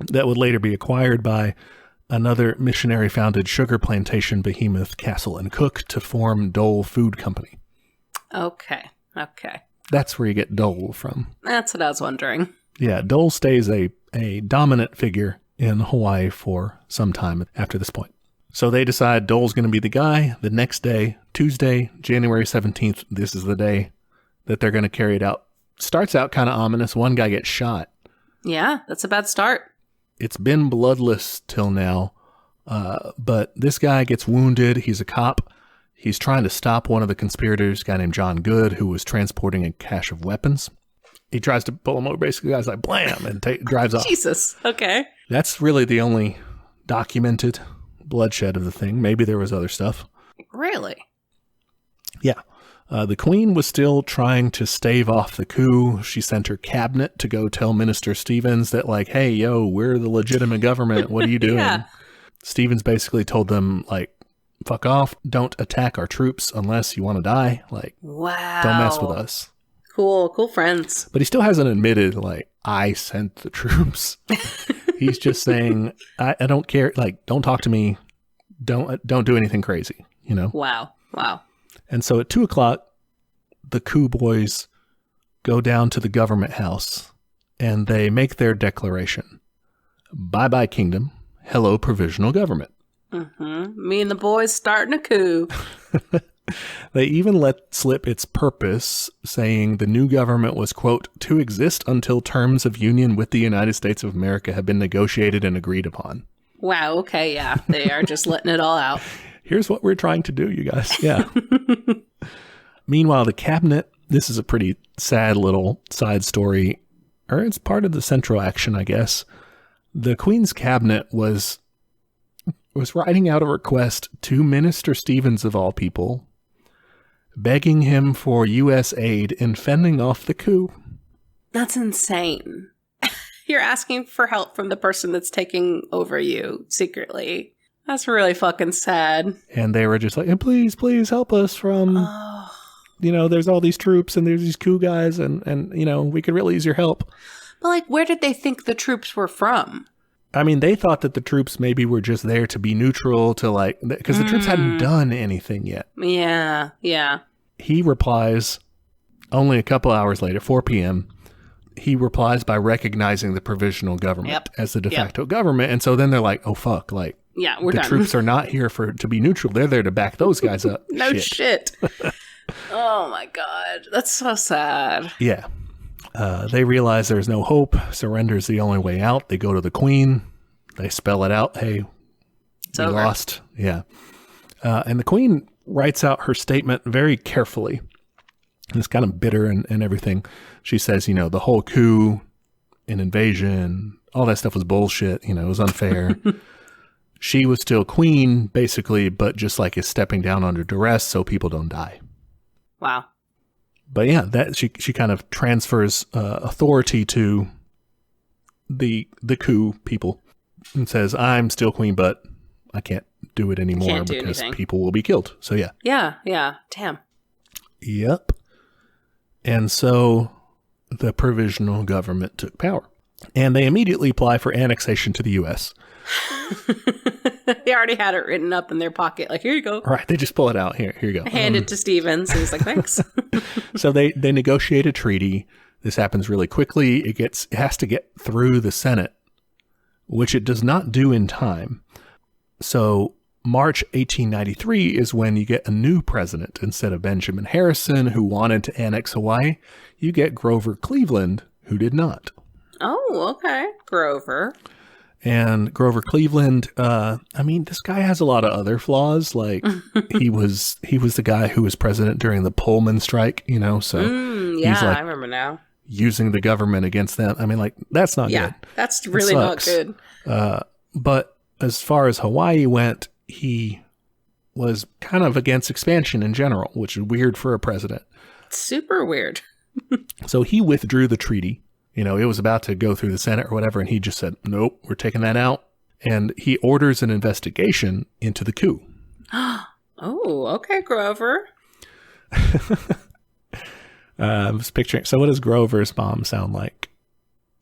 That would later be acquired by another missionary-founded sugar plantation behemoth, Castle and Cook, to form Dole Food Company. Okay. That's where you get Dole from. That's what I was wondering. Yeah, Dole stays a dominant figure in Hawaii for some time after this point. So they decide Dole's going to be the guy. The next day, Tuesday, January 17th, this is the day that they're going to carry it out. Starts out kind of ominous. One guy gets shot. Yeah, that's a bad start. It's been bloodless till now, but this guy gets wounded. He's a cop. He's trying to stop one of the conspirators, a guy named John Good, who was transporting a cache of weapons. He tries to pull him over. Basically, the guy's like, blam, and drives off. Jesus. Okay. That's really the only documented bloodshed of the thing. Maybe there was other stuff. Really? Yeah. The Queen was still trying to stave off the coup. She sent her cabinet to go tell Minister Stevens that, like, hey, yo, we're the legitimate government. What are you doing? Yeah. Stevens basically told them, like, fuck off. Don't attack our troops unless you want to die. Like, wow. Don't mess with us. Cool friends. But he still hasn't admitted, like, I sent the troops. He's just saying, I don't care. Like, don't talk to me. Don't do anything crazy, Wow. And so at 2:00, the coup boys go down to the government house and they make their declaration. Bye-bye kingdom. Hello provisional government. Mm-hmm. Me and the boys starting a coup. They even let slip its purpose, saying the new government was, quote, to exist until terms of union with the United States of America have been negotiated and agreed upon. Wow. Okay. Yeah. They are just letting it all out. Here's what we're trying to do, you guys. Yeah. Meanwhile, the cabinet, this is a pretty sad little side story, or it's part of the central action, I guess. The Queen's cabinet was writing out a request to Minister Stevens, of all people, begging him for U.S. aid in fending off the coup. That's insane. You're asking for help from the person that's taking over you secretly. That's really fucking sad. And they were just like, please help us from, there's all these troops and there's these coup guys and we could really use your help. But like, where did they think the troops were from? I mean, they thought that the troops maybe were just there to be neutral, to like, because the troops hadn't done anything yet. Yeah. He replies only a couple hours later, 4 p.m., he replies by recognizing the provisional government as the de facto government. And so then they're like, oh, fuck, like, we're done. The troops are not here to be neutral. They're there to back those guys up. No shit. Oh, my God. That's so sad. Yeah. They realize there's no hope. Surrender is the only way out. They go to the Queen. They spell it out. Hey, we lost. Yeah. And the Queen writes out her statement very carefully. It's kind of bitter and everything. She says, the whole coup an invasion. All that stuff was bullshit. It was unfair. She was still queen, basically, but just like is stepping down under duress so people don't die. Wow. But yeah, that she kind of transfers authority to the coup people and says, I'm still queen, but I can't do it anymore because people will be killed. So yeah. Yeah. Damn. Yep. And so the provisional government took power. And they immediately apply for annexation to the U.S. They already had it written up in their pocket. Like, here you go. Right. They just pull it out. Here you go. Hand it to Stevens. And he's like, thanks. So they negotiate a treaty. This happens really quickly. It has to get through the Senate, which it does not do in time. So March 1893 is when you get a new president. Instead of Benjamin Harrison, who wanted to annex Hawaii, you get Grover Cleveland, who did not. Oh, okay. Grover. And Grover Cleveland, this guy has a lot of other flaws. Like he was the guy who was president during the Pullman strike, so he's like, I remember now. Using the government against them. That's not good. Yeah, that's really not good. But as far as Hawaii went, he was kind of against expansion in general, which is weird for a president. Super weird. So he withdrew the treaty. It was about to go through the Senate or whatever, and he just said, nope, we're taking that out. And he orders an investigation into the coup. Oh, okay, Grover. I was picturing, so what does Grover's mom sound like?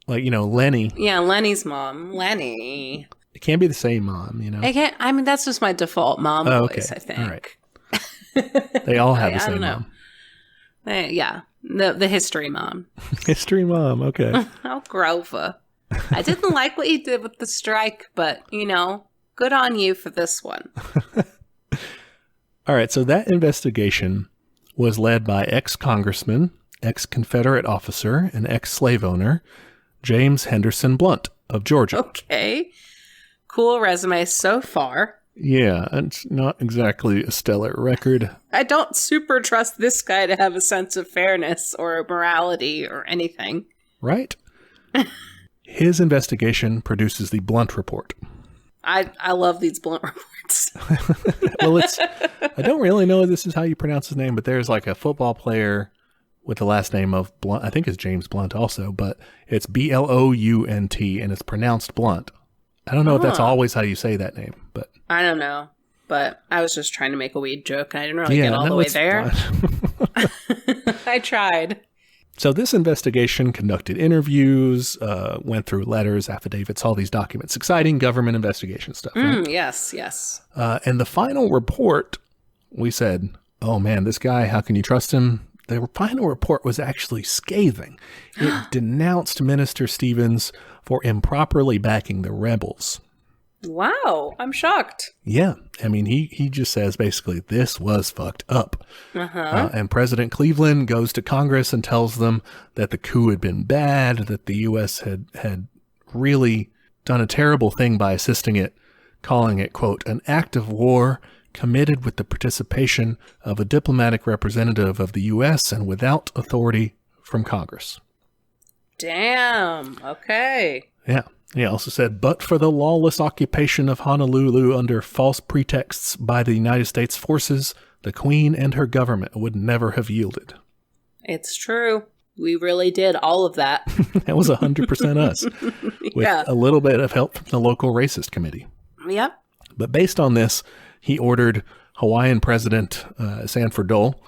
Like, Lenny. Yeah, Lenny's mom. Lenny. It can't be the same mom, It can't, that's just my default mom voice, I think. All right. They all have the same mom. Yeah. The history mom. History mom, okay. Oh, Grover. I didn't like what you did with the strike, but, good on you for this one. All right, so that investigation was led by ex-congressman, ex-Confederate officer, and ex-slave owner, James Henderson Blunt of Georgia. Okay. Cool resume so far. Yeah, it's not exactly a stellar record. I don't super trust this guy to have a sense of fairness or morality or anything. Right? His investigation produces the Blunt Report. I love these Blunt reports. Well, I don't really know if this is how you pronounce his name, but there's like a football player with the last name of Blunt. I think it's James Blunt also, but it's Blount and it's pronounced Blunt. I don't know if that's always how you say that name, but I don't know. But I was just trying to make a weed joke, and I didn't really get all the way there. I tried. So this investigation conducted interviews, went through letters, affidavits, all these documents. Exciting government investigation stuff. Right? Yes. And the final report, we said, oh man, this guy, how can you trust him? The final report was actually scathing. It denounced Minister Stevens for improperly backing the rebels. Wow, I'm shocked. Yeah, he just says basically this was fucked up. And President Cleveland goes to Congress and tells them that the coup had been bad, that the U.S. had really done a terrible thing by assisting it, calling it, quote, an act of war committed with the participation of a diplomatic representative of the U.S. and without authority from Congress. Damn. Okay. Yeah. He also said, but for the lawless occupation of Honolulu under false pretexts by the United States forces, the Queen and her government would never have yielded. It's true. We really did all of that. That was 100% us. With a little bit of help from the local racist committee. Yep. But based on this, he ordered Hawaiian President Sanford Dole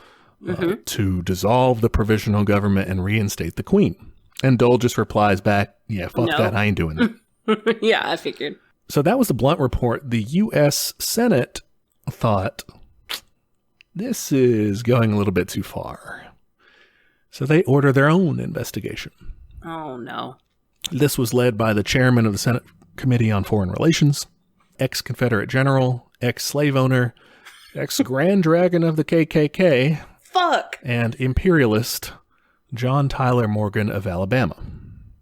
to dissolve the provisional government and reinstate the Queen. And Dole just replies back, yeah, fuck that, I ain't doing that. Yeah, I figured. So that was the Blunt Report. The U.S. Senate thought, this is going a little bit too far. So they order their own investigation. Oh, no. This was led by the chairman of the Senate Committee on Foreign Relations, ex-Confederate general, ex-slave owner, ex-Grand Dragon of the KKK. Fuck. And imperialist John Tyler Morgan of Alabama.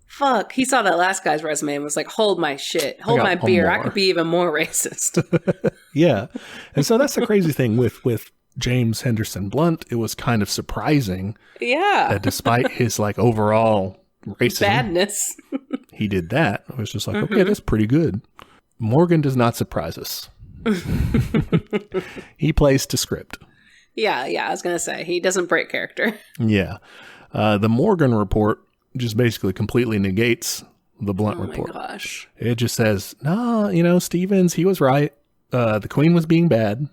Fuck. He saw that last guy's resume and was like, hold my shit. Hold my beer. I could be even more racist. Yeah. And so that's the crazy thing with James Henderson Blunt. It was kind of surprising. Yeah. That despite his overall racism. Badness. he did that, I was just like, okay, that's pretty good. Morgan does not surprise us. He plays to script. Yeah, I was going to say, he doesn't break character. Yeah. The Morgan report just basically completely negates the Blunt report. Oh my gosh. It just says, no, Stevens, he was right. The Queen was being bad.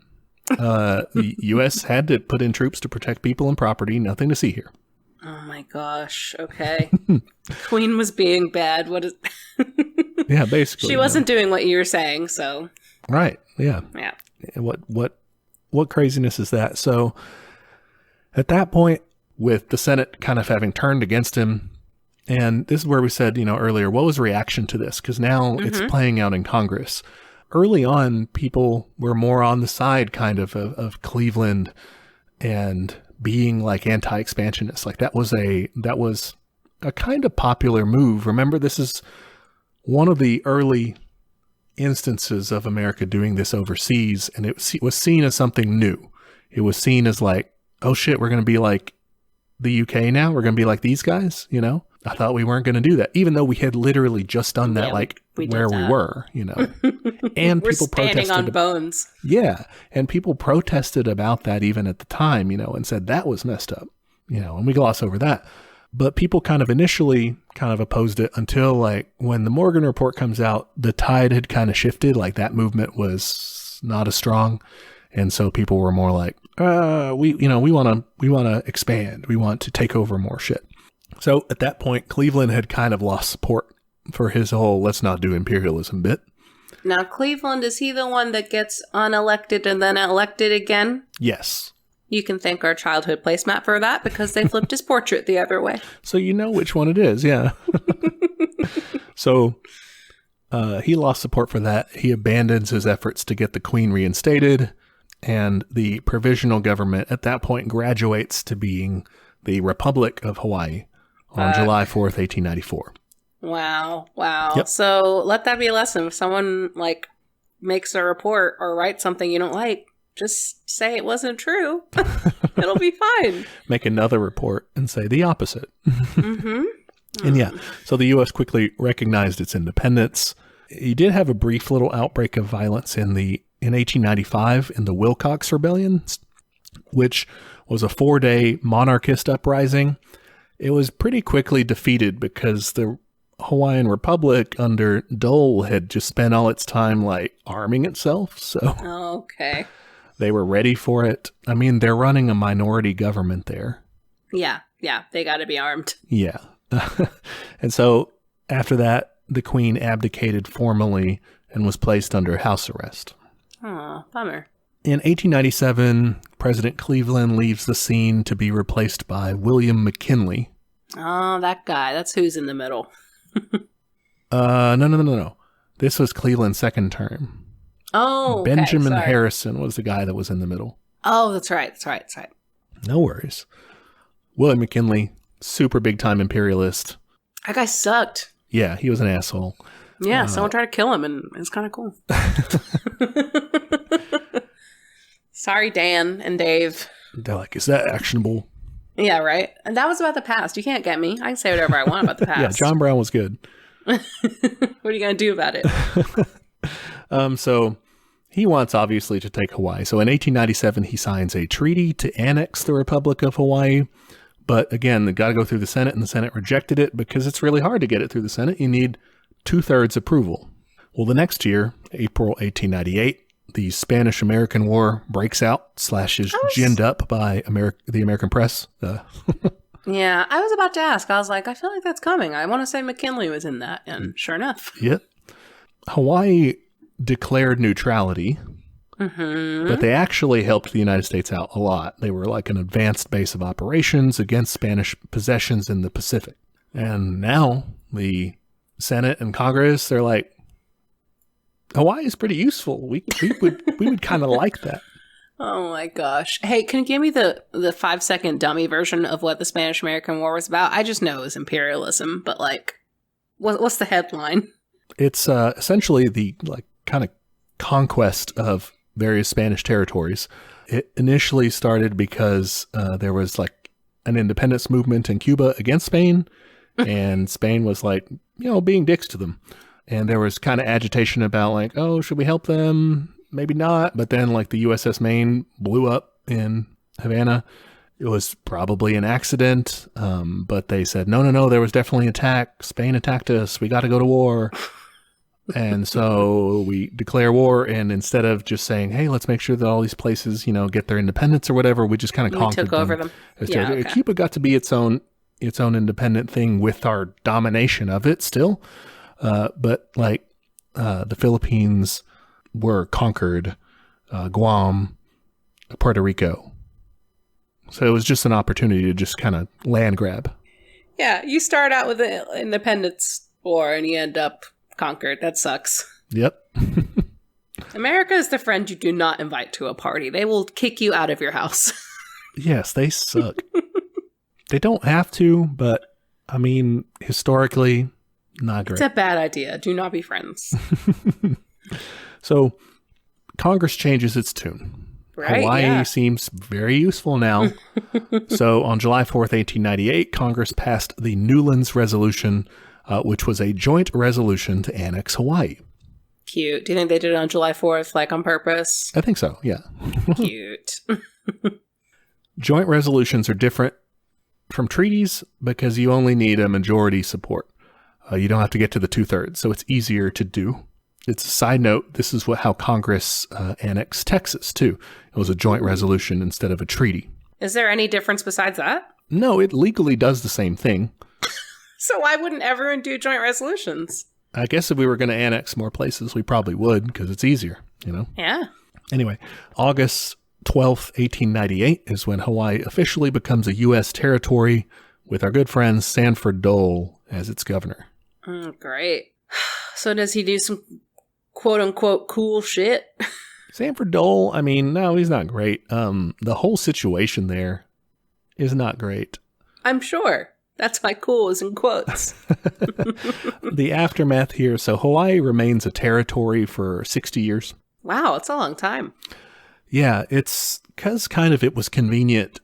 The U.S. had to put in troops to protect people and property. Nothing to see here. Oh my gosh. Okay. Queen was being bad. What is... Yeah, basically. She wasn't doing what you were saying, so... Right, yeah. Yeah. What craziness is that? So, at that point, with the Senate kind of having turned against him, and this is where we said, earlier, what was the reaction to this? Because now it's playing out in Congress. Early on, people were more on the side kind of Cleveland and being like anti-expansionists. Like that was a kind of popular move. Remember, this is one of the early instances of America doing this overseas, and it was seen as something new. It was seen as like, oh shit, we're going to be like the UK now. We're going to be like these guys, I thought we weren't going to do that, even though we had literally just done that, we were, and we're people standing protested on bones. Yeah. And people protested about that even at the time, and said that was messed up, and we gloss over that. But people kind of initially kind of opposed it until like when the Morgan report comes out, the tide had kind of shifted. Like that movement was not as strong. And so people were more like, we want to expand. We want to take over more shit. So at that point, Cleveland had kind of lost support for his whole let's not do imperialism bit. Now, Cleveland, is he the one that gets unelected and then elected again? Yes. You can thank our childhood placemat for that because they flipped his portrait the other way. So you know which one it is, yeah. So he lost support for that. He abandons his efforts to get the Queen reinstated, and the provisional government at that point graduates to being the Republic of Hawaii on July 4th, 1894. Wow. Yep. So let that be a lesson. If someone makes a report or writes something you don't like, just say it wasn't true. It'll be fine. Make another report and say the opposite. And yeah, so the U.S. quickly recognized its independence. He did have a brief little outbreak of violence in 1895 in the Wilcox Rebellion, which was a 4-day monarchist uprising. It was pretty quickly defeated because the Hawaiian Republic under Dole had just spent all its time arming itself. So okay. They were ready for it. I mean, they're running a minority government there. Yeah, they got to be armed. Yeah. And so after that, the Queen abdicated formally and was placed under house arrest. Oh, bummer. In 1897, President Cleveland leaves the scene to be replaced by William McKinley. Oh, that guy. That's who's in the middle. No. This was Cleveland's second term. Oh, okay. Benjamin Harrison was the guy that was in the middle. Oh, that's right. No worries. William McKinley, super big time imperialist. That guy sucked. Yeah, he was an asshole. Yeah, someone tried to kill him, and it's kind of cool. Sorry, Dan and Dave. They're like, is that actionable? Yeah, right. And that was about the past. You can't get me. I can say whatever I want about the past. Yeah, John Brown was good. What are you going to do about it? So he wants, obviously, to take Hawaii. So in 1897, he signs a treaty to annex the Republic of Hawaii. But again, they got to go through the Senate, and the Senate rejected it because it's really hard to get it through the Senate. You need 2/3 approval. Well, the next year, April 1898, the Spanish-American War breaks out, is ginned up by the American press. Yeah, I was about to ask. I was like, I feel like that's coming. I want to say McKinley was in that, and sure enough. Yep. Hawaii declared neutrality, but they actually helped the United States out a lot. They were like an advanced base of operations against Spanish possessions in the Pacific. And now the Senate and Congress, they're like, Hawaii is pretty useful. We would kind of like that. Oh my gosh. Hey, can you give me the 5-second dummy version of what the Spanish-American War was about? I just know it was imperialism, but what's the headline? It's essentially the kind of conquest of various Spanish territories. It initially started because there was an independence movement in Cuba against Spain, And Spain was like, being dicks to them. And there was kind of agitation about like, oh, should we help them? Maybe not. But then like the USS Maine blew up in Havana. It was probably an accident. But they said, no, there was definitely an attack. Spain attacked us. We got to go to war. And so we declare war. And instead of just saying, hey, let's make sure that all these places, get their independence or whatever, we just kind of conquered took over them. Yeah, okay. Cuba got to be its own independent thing with our domination of it still. But like the Philippines were conquered, Guam, Puerto Rico. So it was just an opportunity to just kind of land grab. Yeah, you start out with the independence war and you end up conquered. That sucks. Yep. America is the friend you do not invite to a party. They will kick you out of your house. Yes, they suck. They don't have to, but I mean, historically, not great. It's a bad idea. Do not be friends. So Congress changes its tune. Right, Hawaii seems very useful now. So on July 4th, 1898, Congress passed the Newlands Resolution, which was a joint resolution to annex Hawaii. Cute. Do you think they did it on July 4th, like on purpose? I think so, yeah. Cute. Joint resolutions are different from treaties because you only need a majority support. You don't have to get to the 2/3, so it's easier to do. It's a side note, this is how Congress annexed Texas, too. It was a joint resolution instead of a treaty. Is there any difference besides that? No, it legally does the same thing. So why wouldn't everyone do joint resolutions? I guess if we were going to annex more places, we probably would, because it's easier, Yeah. Anyway, August 12th, 1898 is when Hawaii officially becomes a U.S. territory with our good friend Sanford Dole as its governor. Great. So does he do some quote-unquote cool shit? Sanford Dole, I mean, no, he's not great. The whole situation there is not great. I'm sure. That's why cool is in quotes. The aftermath here, so Hawaii remains a territory for 60 years. Wow, it's a long time. Yeah, it's because kind of it was convenient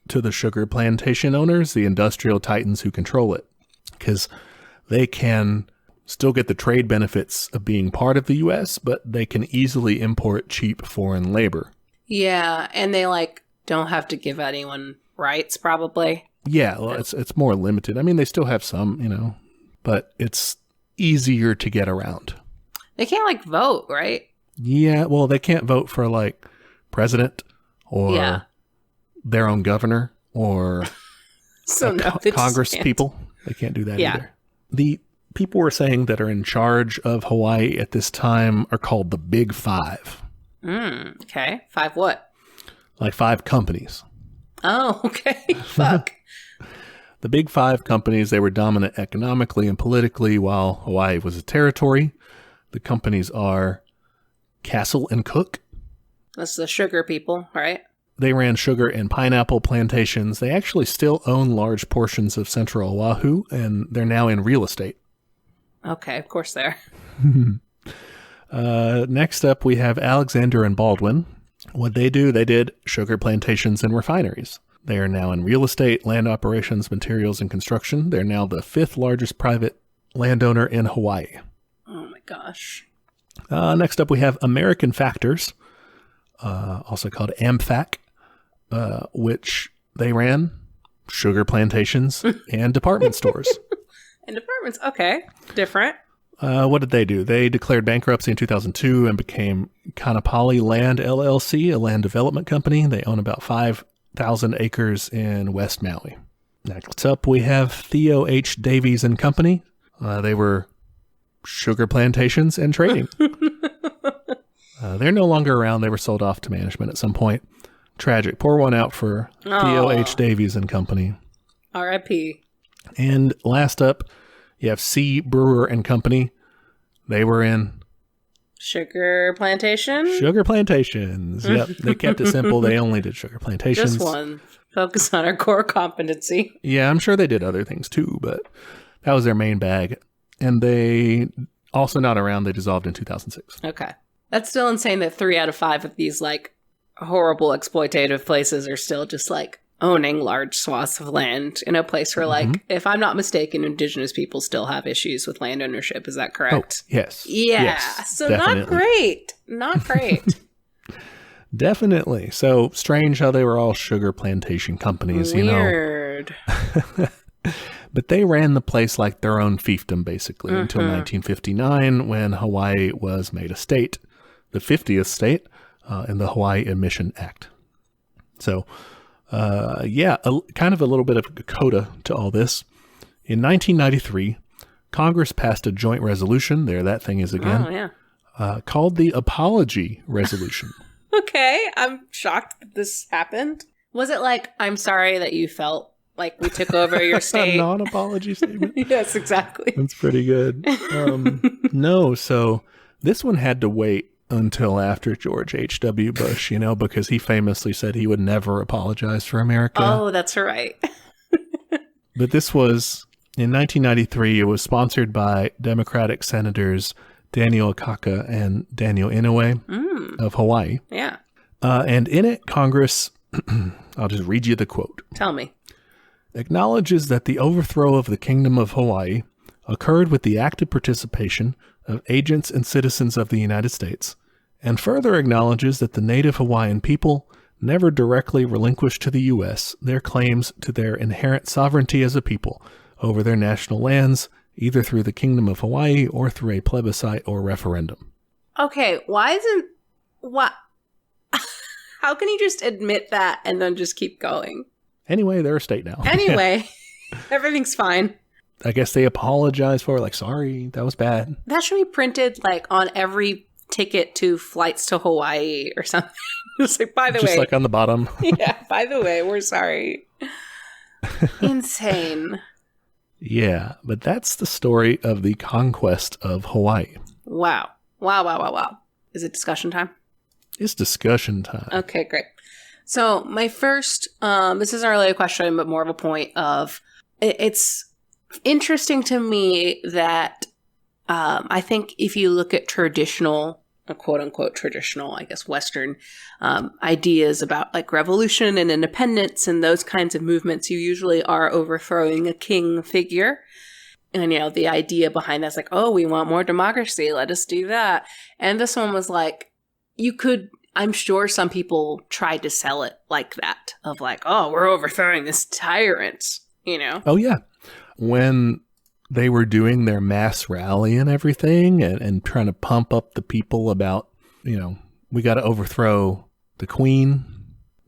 to the sugar plantation owners, the industrial titans who control it, because they can still get the trade benefits of being part of the U.S., but they can easily import cheap foreign labor. Yeah, and they don't have to give anyone rights, probably. Yeah, well, it's more limited. I mean, they still have some, but it's easier to get around. They can't vote, right? Yeah, well, they can't vote for president or their own governor or so Congress people. They can't do that either. The people we're saying that are in charge of Hawaii at this time are called the Big Five. Okay. 5 what? 5 companies. Oh, okay. Fuck. The Big Five companies, they were dominant economically and politically while Hawaii was a territory. The companies are Castle and Cook. That's the sugar people, right? They ran sugar and pineapple plantations. They actually still own large portions of central Oahu, and they're now in real estate. Okay, of course they are. Next up, we have Alexander and Baldwin. What they do, they did sugar plantations and refineries. They are now in real estate, land operations, materials, and construction. They're now the 5th largest private landowner in Hawaii. Oh my gosh. Next up, we have American Factors, also called AmFac, which they ran sugar plantations and department stores. And departments, okay. Different. What did they do? They declared bankruptcy in 2002 and became Kanapali Land LLC, a land development company. They own about 5,000 acres in West Maui. Next up, we have Theo H. Davies and Company. They were sugar plantations and trading. They're no longer around. They were sold off to management at some point. Tragic. Pour one out for Theo H. Davies and Company. R.I.P. And last up, you have C. Brewer and Company. They were in sugar plantation? Sugar plantations. Yep. They kept it simple. They only did sugar plantations. Just one. Focus on our core competency. Yeah, I'm sure they did other things too, but that was their main bag. And they also not around. They dissolved in 2006. Okay. That's still insane that 3 out of 5 of these horrible exploitative places are still just owning large swaths of land in a place where, like, if I'm not mistaken, indigenous people still have issues with land ownership. Is that correct? Oh, yes. Yeah. Yes, so definitely. not great. Not great. Definitely. So strange how they were all sugar plantation companies, Weird. But they ran the place like their own fiefdom, basically, until 1959, when Hawaii was made a state, the 50th state, in the Hawaii Admission Act. So, kind of a little bit of a coda to all this. In 1993, Congress passed a joint resolution, there that thing is again, called the Apology Resolution. Okay, I'm shocked that this happened. Was it like, I'm sorry that you felt like we took over your state? A non-apology statement? Yes, exactly. That's pretty good. No, so this one had to wait until after George H.W. Bush, because he famously said he would never apologize for America. Oh, that's right. But this was, in 1993, it was sponsored by Democratic Senators Daniel Akaka and Daniel Inouye of Hawaii. Yeah. And in it, Congress, I'll just read you the quote. Tell me. Acknowledges that the overthrow of the Kingdom of Hawaii occurred with the active participation of agents and citizens of the United States, and further acknowledges that the native Hawaiian people never directly relinquished to the U.S. their claims to their inherent sovereignty as a people over their national lands, either through the Kingdom of Hawaii or through a plebiscite or referendum. Okay, how can you just admit that and then just keep going? Anyway, they're a state now. Anyway, everything's fine. I guess they apologize for it, like, sorry, that was bad. That should be printed, like, on every ticket to flights to Hawaii or something. Just like, by the way. Just like on the bottom. Yeah, by the way, we're sorry. Insane. Yeah, but that's the story of the conquest of Hawaii. Wow. Wow. Is it discussion time? It's discussion time. Okay, great. So my first, this isn't really a question, but more of a point of, it's interesting to me that I think if you look at traditional, quote unquote traditional, I guess, Western ideas about like revolution and independence and those kinds of movements, you usually are overthrowing a king figure. And, the idea behind that's like, oh, we want more democracy. Let us do that. And this one was like, I'm sure some people tried to sell it like that, of like, oh, we're overthrowing this tyrant, Oh, yeah. When they were doing their mass rally and everything and trying to pump up the people about, we got to overthrow the queen,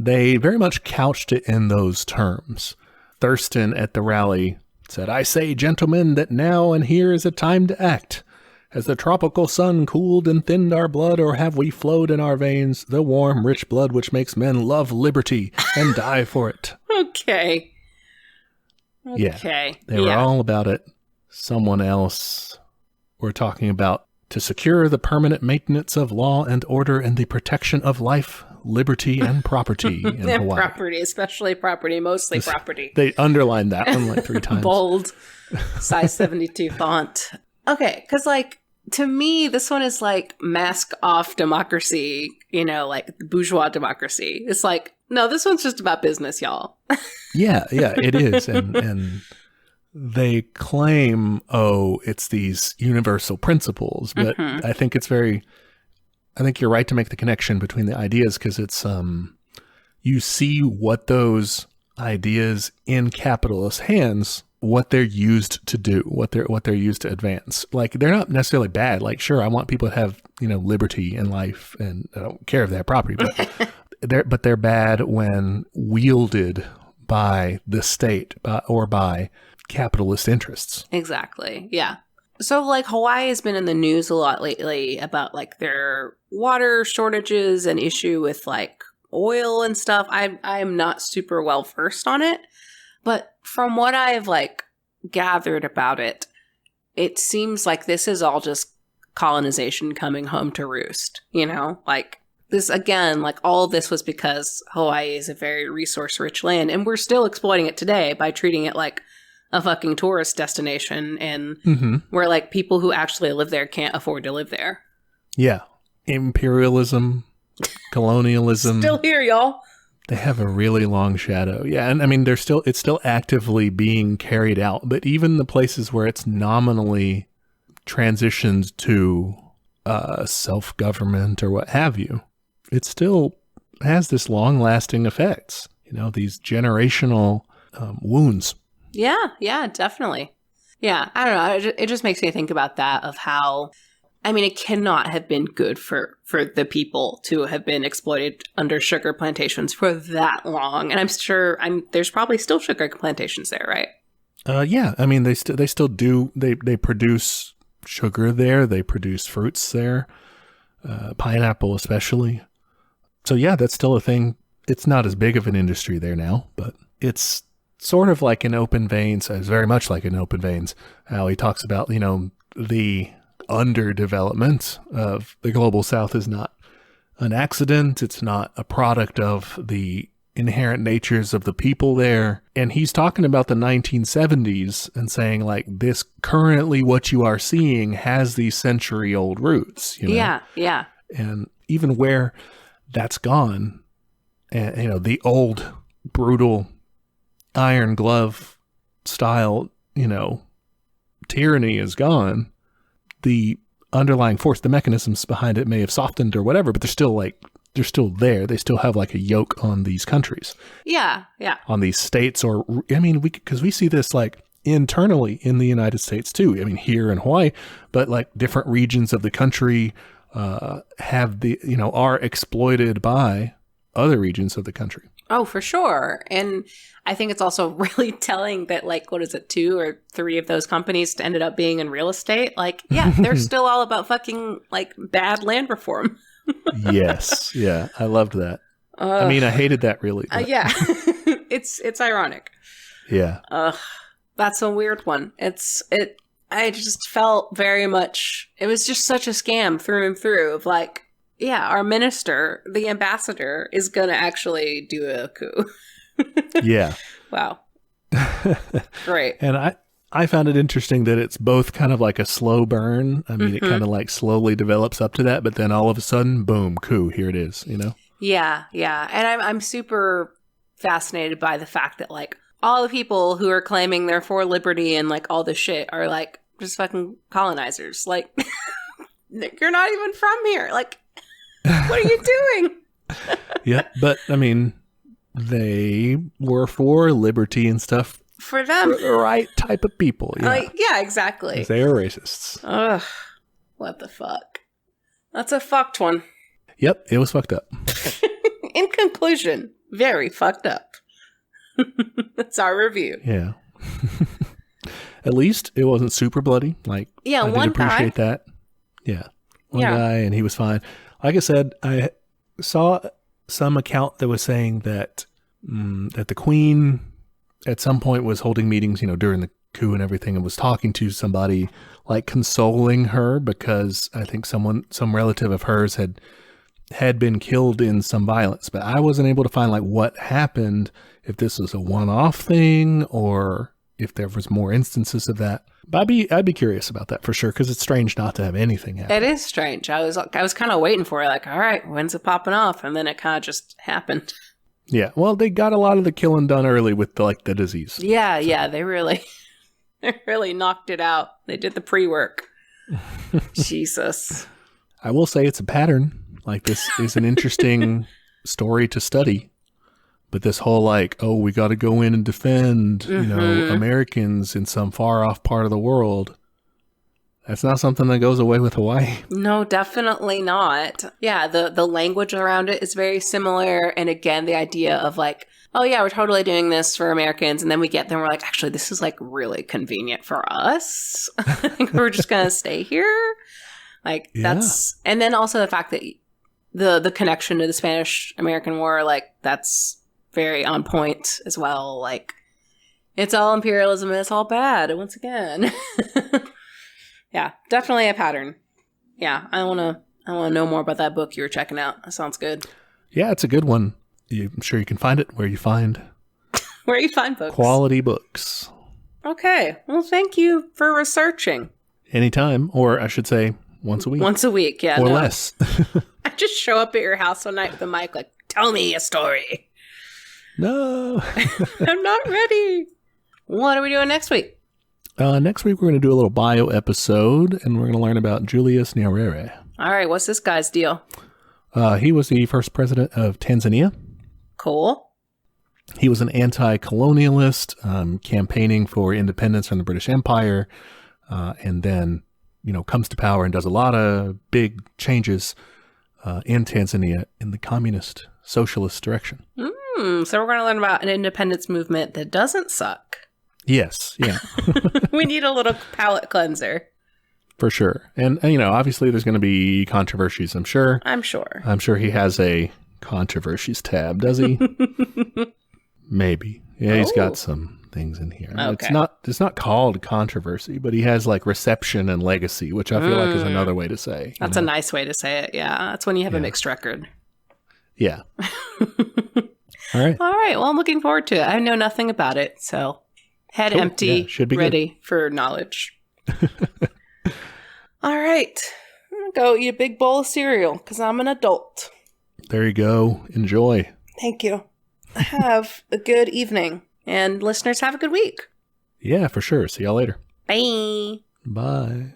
they very much couched it in those terms. Thurston at the rally said, I say, gentlemen, that now and here is a time to act. Has the tropical sun cooled and thinned our blood, or have we flowed in our veins the warm, rich blood which makes men love liberty and die for it? Okay. Yeah, they were all about it. Someone else were talking about to secure the permanent maintenance of law and order and the protection of life, liberty, and property in Hawaii. Property, especially property, mostly property. They underlined that one like 3 times. Bold, size 72 font. Okay, because to me, this one is like mask off democracy, like bourgeois democracy. It's like, no, this one's just about business, y'all. Yeah, it is. And they claim, it's these universal principles, but I think I think you're right to make the connection between the ideas, because it's, you see what those ideas in capitalist hands, what they're used to do, what they're used to advance. Like, they're not necessarily bad. Like, sure, I want people to have, liberty in life, and I don't care if they have property, but they're bad when wielded by the state or by capitalist interests. Exactly. Yeah. So Hawaii has been in the news a lot lately about their water shortages and issue with oil and stuff. I'm not super well versed on it, but from what I've gathered about it, it seems like this is all just colonization coming home to roost, this again, all of this was because Hawaii is a very resource rich land, and we're still exploiting it today by treating it like a fucking tourist destination, and where people who actually live there can't afford to live there. Yeah. Imperialism, colonialism. Still here, y'all. They have a really long shadow. Yeah, and I mean, it's still actively being carried out, but even the places where it's nominally transitioned to self-government or what have you, it still has this long-lasting effects, these generational wounds. Yeah, definitely. Yeah, I don't know. It just makes me think about that, of how, I mean, it cannot have been good for the people to have been exploited under sugar plantations for that long. And I'm sure there's probably still sugar plantations there, right? Yeah, I mean, they still do. They produce sugar there. They produce fruits there, pineapple especially. So yeah, that's still a thing. It's not as big of an industry there now, but it's sort of like an Open Veins. It's very much like an Open Veins. How he talks about, the underdevelopment of the global South is not an accident. It's not a product of the inherent natures of the people there. And he's talking about the 1970s and saying, like, this currently what you are seeing has these century-old roots. Yeah. And even where that's gone, and the old brutal iron glove style, tyranny is gone. The underlying force, the mechanisms behind it may have softened or whatever, but they're still there. They still have like a yoke on these countries. Yeah. On these states, because we see this like internally in the United States too. I mean, here in Hawaii, but like different regions of the country are exploited by other regions of the country. Oh, for sure. And I think it's also really telling that, like, what is it, 2 or 3 of those companies ended up being in real estate? Like, yeah, they're still all about fucking, like, bad land reform. Yes. Yeah. I loved that. I mean, I hated that really. Yeah. It's ironic. Yeah. That's a weird one. I just felt very much, it was just such a scam through and through of like, yeah, our minister, the ambassador, is going to actually do a coup. Yeah. Wow. Great. And I found it interesting that it's both kind of like a slow burn. I mean, It kind of like slowly develops up to that, but then all of a sudden, boom, coup, here it is, Yeah. And I'm super fascinated by the fact that, like, all the people who are claiming they're for liberty and, like, all this shit are, like, just fucking colonizers. Like, you're not even from here. Like, what are you doing? Yeah, but I mean, they were for liberty and stuff. For them. For the right type of people. Yeah, yeah, exactly. They are racists. Ugh. What the fuck? That's a fucked one. Yep, it was fucked up. In conclusion, very fucked up. That's our review. Yeah. At least it wasn't super bloody. Like, yeah, I did appreciate that. Yeah. One guy, and he was fine. Like I said, I saw some account that was saying that that the Queen at some point was holding meetings, during the coup and everything, and was talking to somebody, like consoling her because I think some relative of hers had been killed in some violence. But I wasn't able to find like what happened, if this was a one-off thing or if there was more instances of that. But I'd be curious about that for sure, because it's strange not to have anything happen. It is strange. I was kind of waiting for it, like, all right, when's it popping off? And then it kind of just happened. Yeah, well, they got a lot of the killing done early with the disease. Yeah, they really knocked it out. They did the pre-work. Jesus. I will say it's a pattern. Like, this is an interesting story to study. But this whole we got to go in and defend, Americans in some far off part of the world. That's not something that goes away with Hawaii. No, definitely not. Yeah, the language around it is very similar. And again, the idea of like, oh yeah, we're totally doing this for Americans. And then we get there and we're like, actually, this is like really convenient for us. I think we're just going to stay here. Like, that's, and then also the fact that the connection to the Spanish-American War, like, that's very on point as well. Like, it's all imperialism and it's all bad once again. Yeah, definitely a pattern. Yeah, I want to know more about that book you were checking out. That sounds good. Yeah, it's a good one. I'm sure you can find it where you find books. Quality books. Okay. Well, thank you for researching. Anytime, or I should say once a week. Once a week, yeah. Or less. I just show up at your house one night with a mic like, tell me a story. No. I'm not ready. What are we doing next week? Next week, we're going to do a little bio episode, and we're going to learn about Julius Nyerere. All right, what's this guy's deal? He was the first president of Tanzania. Cool. He was an anti-colonialist, campaigning for independence from the British Empire, and then, comes to power and does a lot of big changes in Tanzania in the communist socialist direction. So we're going to learn about an independence movement that doesn't suck. Yes, yeah. We need a little palate cleanser. For sure. And obviously there's going to be controversies, I'm sure. I'm sure. I'm sure he has a controversies tab, does he? Maybe. Yeah, he's got some things in here. Okay. It's not called controversy, but he has like reception and legacy, which I feel like is another way to say. That's a nice way to say it. Yeah. That's when you have a mixed record. Yeah. All right. Well, I'm looking forward to it. I know nothing about it, so head empty, should be ready for knowledge. All right. I'm going to go eat a big bowl of cereal because I'm an adult. There you go. Enjoy. Thank you. Have a good evening. And listeners, have a good week. Yeah, for sure. See y'all later. Bye. Bye.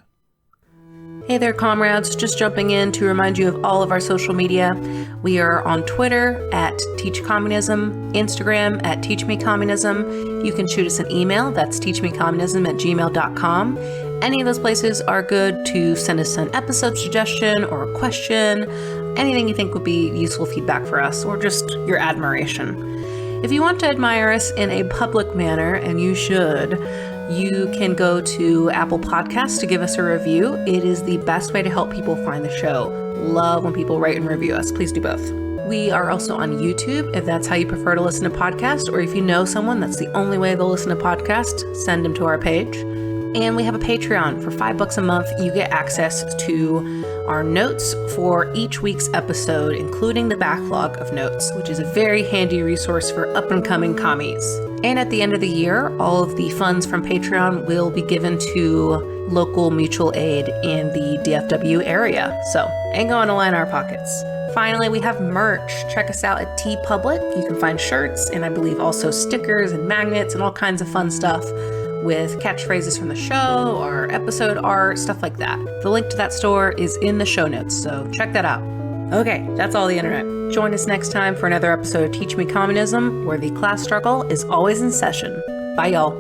Hey there, comrades. Just jumping in to remind you of all of our social media. We are on Twitter at teachcommunism, Instagram at teachmecommunism. You can shoot us an email. That's teachmecommunism@gmail.com. Any of those places are good to send us an episode suggestion or a question, anything you think would be useful feedback for us, or just your admiration. If you want to admire us in a public manner, and you should, you can go to Apple Podcasts to give us a review. It is the best way to help people find the show. Love when people rate and review us. Please do both. We are also on YouTube, if that's how you prefer to listen to podcasts, or if you know someone that's the only way they'll listen to podcasts, send them to our page. And we have a Patreon. For $5 a month, you get access to our notes for each week's episode, including the backlog of notes, which is a very handy resource for up-and-coming commies. And at the end of the year, all of the funds from Patreon will be given to local mutual aid in the DFW area. So, ain't going to line our pockets. Finally, we have merch. Check us out at TeePublic. You can find shirts and I believe also stickers and magnets and all kinds of fun stuff with catchphrases from the show or episode art, stuff like that. The link to that store is in the show notes, so check that out. Okay, that's all the internet. Join us next time for another episode of Teach Me Communism, where the class struggle is always in session. Bye, y'all.